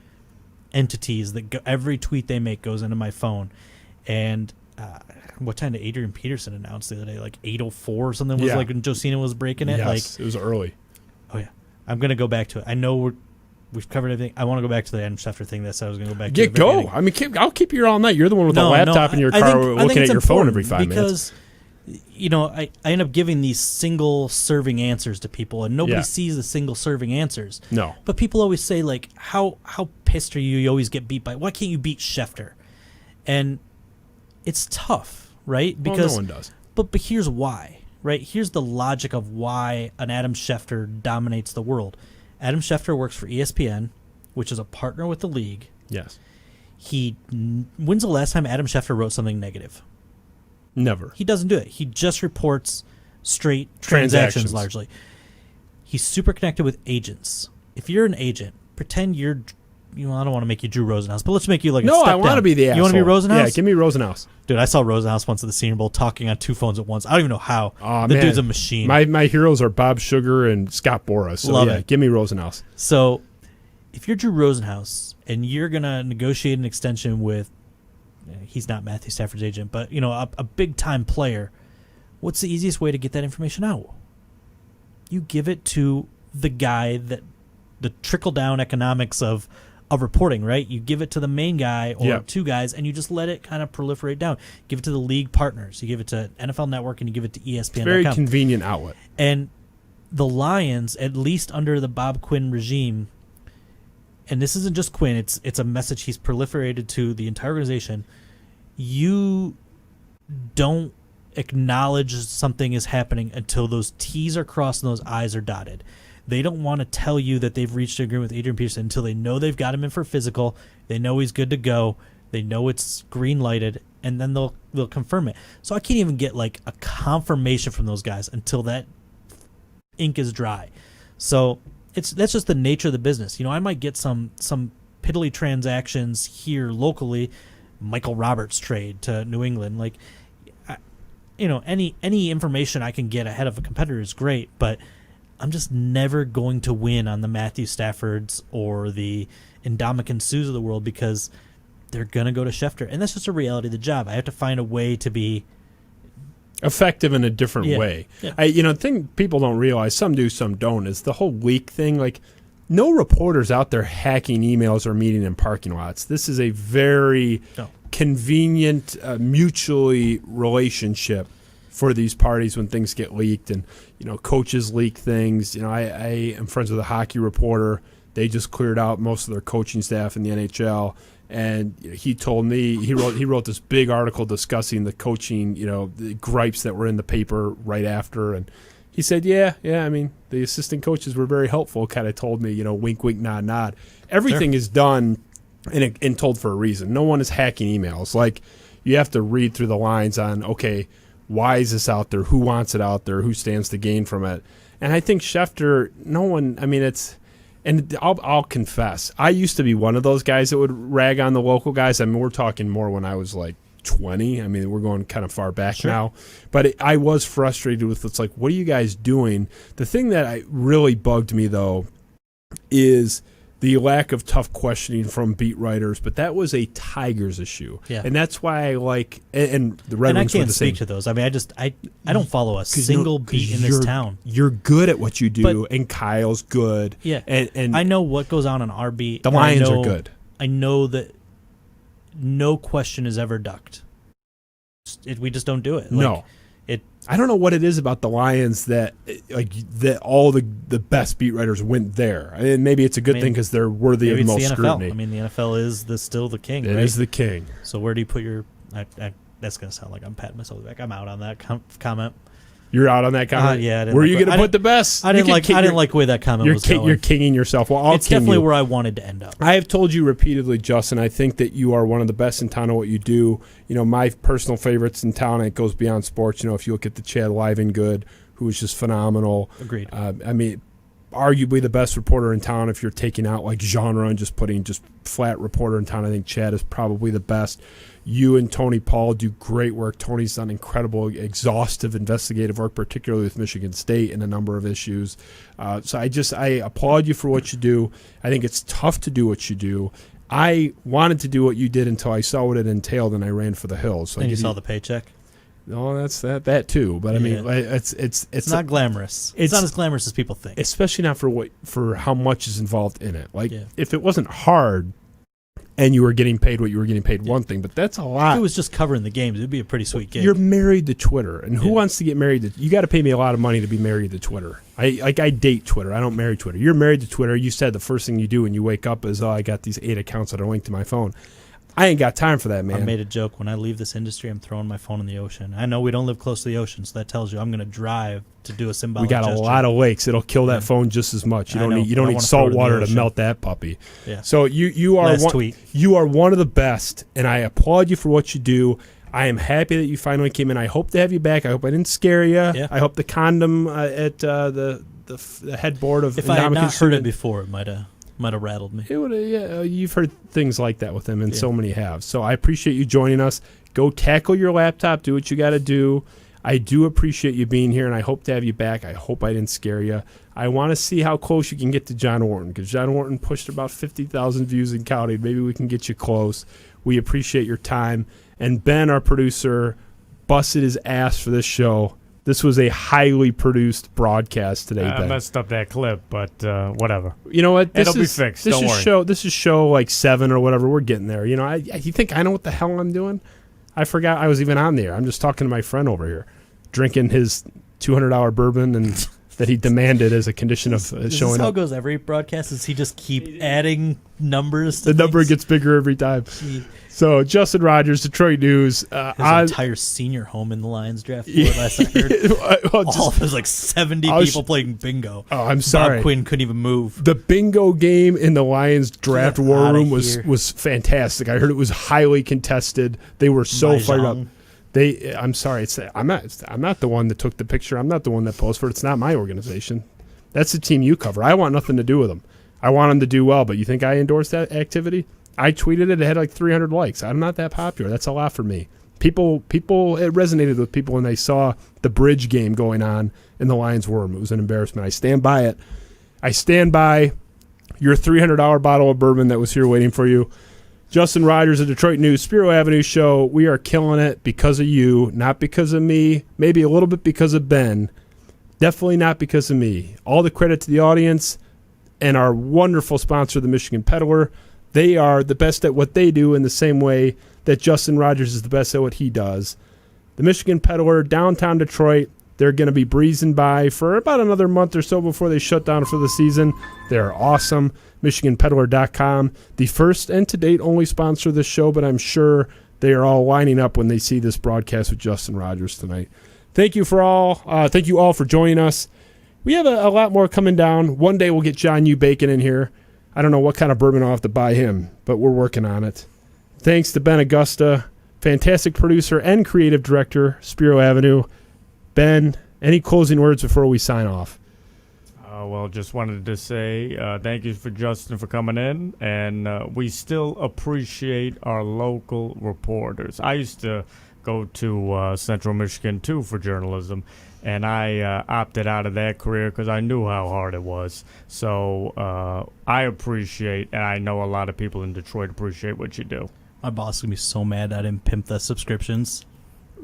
entities that every tweet they make goes into my phone. And what time did Adrian Peterson announce the other day? Like 8:04 or something was like when Josina was breaking it. Yes, like it was early. Oh yeah, I'm gonna go back to it. I know we've covered everything. I want to go back to the Adam Schefter thing. That's how I was going to go back to. Go. I mean, I'll keep you here all night. You're the one with the laptop in your car looking at your phone every 5 minutes. Because, you know, I end up giving these single-serving answers to people, and nobody sees the single-serving answers. No. But people always say, like, how pissed are you? You always get beat by. Why can't you beat Schefter? And it's tough, right? Because no one does. But here's why, right? Here's the logic of why an Adam Schefter dominates the world. Adam Schefter works for ESPN, which is a partner with the league. Yes. When's the last time Adam Schefter wrote something negative? Never. He doesn't do it. He just reports straight transactions largely. He's super connected with agents. If you're an agent, pretend you're, I don't want to make you Drew Rosenhaus, but let's make you like a step down. No, I want to be the asshole. You want to be Rosenhaus? Yeah, give me Rosenhaus. Dude, I saw Rosenhaus once at the Senior Bowl talking on 2 phones at once. I don't even know how. Oh, the man. dude's a machine. My heroes are Bob Sugar and Scott Boras. So Love it. Give me Rosenhaus. So if you're Drew Rosenhaus and you're going to negotiate an extension with, he's not Matthew Stafford's agent, but a big-time player, what's the easiest way to get that information out? You give it to the guy that the trickle-down economics of reporting, right? You give it to the main guy or 2 guys, and you just let it kind of proliferate down. Give it to the league partners. You give it to NFL Network, and you give it to ESPN.com. Very convenient outlet. And the Lions, at least under the Bob Quinn regime, and this isn't just Quinn, it's a message he's proliferated to the entire organization. You don't acknowledge something is happening until those T's are crossed and those I's are dotted. They don't want to tell you that they've reached an agreement with Adrian Peterson until they know they've got him in for physical, they know he's good to go, they know it's green lighted, and then they'll confirm it. So I can't even get like a confirmation from those guys until that ink is dry. So that's just the nature of the business. I might get some piddly transactions here locally, Michael Roberts trade to New England, like any information I can get ahead of a competitor is great, but I'm just never going to win on the Matthew Staffords or the Ndamukong Suhs of the world, because they're going to go to Schefter. And that's just a reality of the job. I have to find a way to be effective in a different way. Yeah. The thing people don't realize, some do, some don't, is the whole leak thing. Like, no reporters out there hacking emails or meeting in parking lots. This is a very convenient, mutually relationship for these parties when things get leaked, and coaches leak things. I am friends with a hockey reporter. They just cleared out most of their coaching staff in the NHL, and he told me he wrote this big article discussing the coaching, the gripes that were in the paper right after, and he said, yeah, I mean, the assistant coaches were very helpful. Kind of told me, wink, wink, nod, nod. Everything is done and told for a reason. No one is hacking emails. Like, you have to read through the lines on, okay, why is this out there? Who wants it out there? Who stands to gain from it? And I think Schefter, no one, I mean, and I'll confess, I used to be one of those guys that would rag on the local guys. I mean, we're talking more when I was like 20. I mean, we're going kind of far back now. But I was frustrated with, it's like, what are you guys doing? The thing that really bugged me, though, is the lack of tough questioning from beat writers, but that was a Tigers issue. Yeah. And that's why I like, and the Red Wings were the same. And I can't speak to those. I mean, I don't follow a single beat in this town. You're good at what you do, and Kyle's good. Yeah. And I know what goes on our beat. The Lions are good. I know that no question is ever ducked. We just don't do it. No. I don't know what it is about the Lions that all the best beat writers went there. I mean, maybe it's a good thing because they're worthy of most scrutiny. I mean, the NFL is still the king. It is the king. So where do you put your? That's going to sound like I'm patting myself back. I'm out on that comment. You're out on that comment. Yeah. Where are you going to put the best? I didn't like the way that comment was going. You're kinging yourself. Well, it's definitely where I wanted to end up. I have told you repeatedly, Justin. I think that you are one of the best in town at what you do. My personal favorites in town. And it goes beyond sports. If you look at the Chad Livengood, who is just phenomenal. Agreed. Arguably the best reporter in town. If you're taking out like genre and just putting just flat reporter in town, I think Chad is probably the best. You and Tony Paul do great work. Tony's done incredible, exhaustive investigative work, particularly with Michigan State and a number of issues. So I applaud you for what you do. I think it's tough to do what you do. I wanted to do what you did until I saw what it entailed, and I ran for the hills. So and you saw the paycheck? No, that's that too. But I mean, it's not glamorous. It's not as glamorous as people think, especially not for how much is involved in it. If it wasn't hard, and you were getting paid what you were getting paid, one thing, but that's a lot. If it was just covering the games, it'd be a pretty sweet gig. You're married to Twitter, and who wants to get married to? You got to pay me a lot of money to be married to Twitter. I date Twitter. I don't marry Twitter. You're married to Twitter. You said the first thing you do when you wake up is, I got these 8 accounts that are linked to my phone. I ain't got time for that, man. I made a joke. When I leave this industry, I'm throwing my phone in the ocean. I know we don't live close to the ocean, so that tells you I'm going to drive to do a symbolic gesture. We got a lot of lakes. It'll kill that phone just as much. You don't need salt water to melt that puppy. Yeah. So you are one of the best, and I applaud you for what you do. I am happy that you finally came in. I hope to have you back. I hope I didn't scare you. Yeah. I hope the condom at the headboard of if I had not heard it before, it might have rattled me. It would. You've heard things like that with him, and so many have. So I appreciate you joining us. Go tackle your laptop. Do what you got to do. I do appreciate you being here, and I hope to have you back. I hope I didn't scare you. I want to see how close you can get to John Wharton, because John Wharton pushed about 50,000 views and counting. Maybe we can get you close. We appreciate your time. And Ben, our producer, busted his ass for this show. This was a highly produced broadcast today, Ben. I messed up that clip, but whatever. You know what? It'll be fixed. Don't worry. This is show like 7 or whatever. We're getting there. You think I know what the hell I'm doing? I forgot I was even on there. I'm just talking to my friend over here, drinking his $200 bourbon and that he demanded as a condition of showing up. Is this how it goes every broadcast? Does he just keep adding numbers to the number gets bigger every time. So, Justin Rogers, Detroit News. His entire senior home in the Lions draft board, last I heard. All of us, 70 people playing bingo. Oh, I'm sorry. Bob Quinn couldn't even move. The bingo game in the Lions draft war room was fantastic. I heard it was highly contested. They were so fired up. I'm sorry. I'm not the one that took the picture. I'm not the one that posed for it. It's not my organization. That's the team you cover. I want nothing to do with them. I want them to do well, but you think I endorse that activity? I tweeted it. It had 300 likes. I'm not that popular. That's a lot for me. People, it resonated with people when they saw the bridge game going on in the Lions war room. It was an embarrassment. I stand by it. I stand by your $300 bottle of bourbon that was here waiting for you. Justin Rogers of Detroit News, Spiro Avenue Show. We are killing it because of you, not because of me, maybe a little bit because of Ben. Definitely not because of me. All the credit to the audience and our wonderful sponsor, the Michigan Peddler. They are the best at what they do in the same way that Justin Rogers is the best at what he does. The Michigan Peddler, downtown Detroit, they're going to be breezing by for about another month or so before they shut down for the season. They're awesome. MichiganPeddler.com. The first and to date only sponsor of this show, but I'm sure they are all lining up when they see this broadcast with Justin Rogers tonight. Thank you all for joining us. We have a lot more coming down. One day we'll get John U. Bacon in here. I don't know what kind of bourbon I'll have to buy him, but we're working on it. Thanks to Ben Augusta, fantastic producer and creative director, Spiro Avenue. Ben, any closing words before we sign off? Well, just wanted to say thank you for Justin for coming in, and we still appreciate our local reporters. I used to go to Central Michigan, too, for journalism, and I opted out of that career because I knew how hard it was. So I appreciate, and I know a lot of people in Detroit appreciate what you do. My boss is going to be so mad I didn't pimp the subscriptions.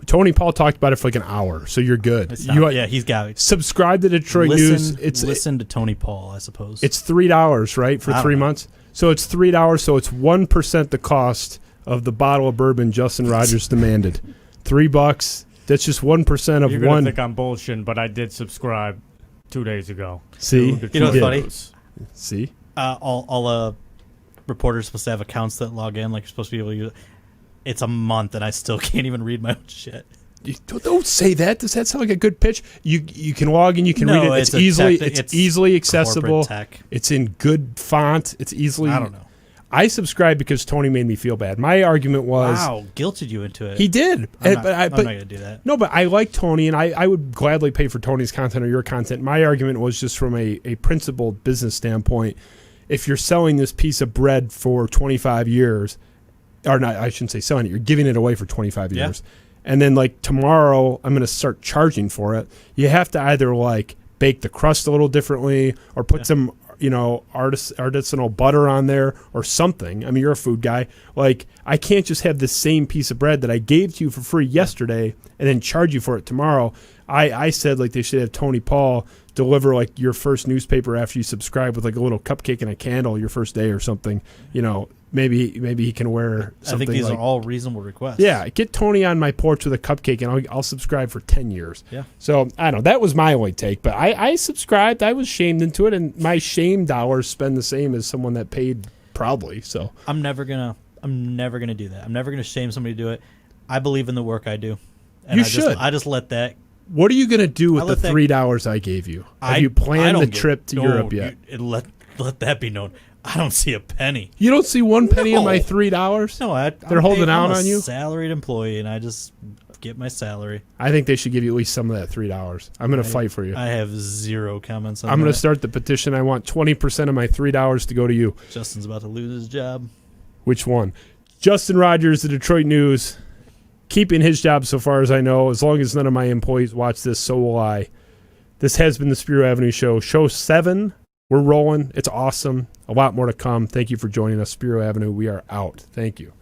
Tony Paul talked about it for an hour, so you're good. Yeah, he's got it. Subscribe to Detroit News. Listen to Tony Paul, I suppose. It's $3, right, for 3 months? So it's $3, so it's 1% the cost of the bottle of bourbon Justin Rogers demanded. $3. That's just 1% of You're one. going to think I'm bullshitting, but I did subscribe 2 days ago. See? You know what's funny? See? All reporters supposed to have accounts that log in, like you're supposed to be able to use it. It's a month, and I still can't even read my own shit. Don't say that. Does that sound like a good pitch? You can log in, you can read it. It's easily accessible. Tech. It's in good font. It's easily. I don't know. I subscribed because Tony made me feel bad. My argument was, wow, guilted you into it. He did. I'm not going to do that. No, but I like Tony, and I would gladly pay for Tony's content or your content. My argument was just from a principled business standpoint. If you're selling this piece of bread for 25 years, or not, I shouldn't say selling it, you're giving it away for 25 years. And then like tomorrow, I'm going to start charging for it. You have to either like bake the crust a little differently or put some artisanal butter on there or something. I mean, you're a food guy. Like, I can't just have the same piece of bread that I gave to you for free yesterday and then charge you for it tomorrow. I said, like, they should have Tony Paul deliver, like, your first newspaper after you subscribe with, like, a little cupcake and a candle your first day or something. You know, maybe he can wear something. I think these are all reasonable requests. Yeah, get Tony on my porch with a cupcake, and I'll subscribe for 10 years. Yeah. So, I don't know. That was my only take, but I subscribed. I was shamed into it, and my shame dollars spend the same as someone that paid proudly. So I'm never gonna do that. I'm never gonna shame somebody to do it. I believe in the work I do. And you should. I just let that. What are you going to do with the $3 I gave you? Have you planned the trip to Europe yet? Let that be known. I don't see a penny. You don't see one penny in my $3? No, they're holding out on you? I'm a salaried employee, and I just get my salary. I think they should give you at least some of that $3. I'm going to fight for you. I have zero comments on that. I'm going to start the petition. I want 20% of my $3 to go to you. Justin's about to lose his job. Which one? Justin Rogers, the Detroit News. Keeping his job so far as I know. As long as none of my employees watch this, so will I. This has been the Spiro Avenue Show. Show 7. We're rolling. It's awesome. A lot more to come. Thank you for joining us. Spiro Avenue, we are out. Thank you.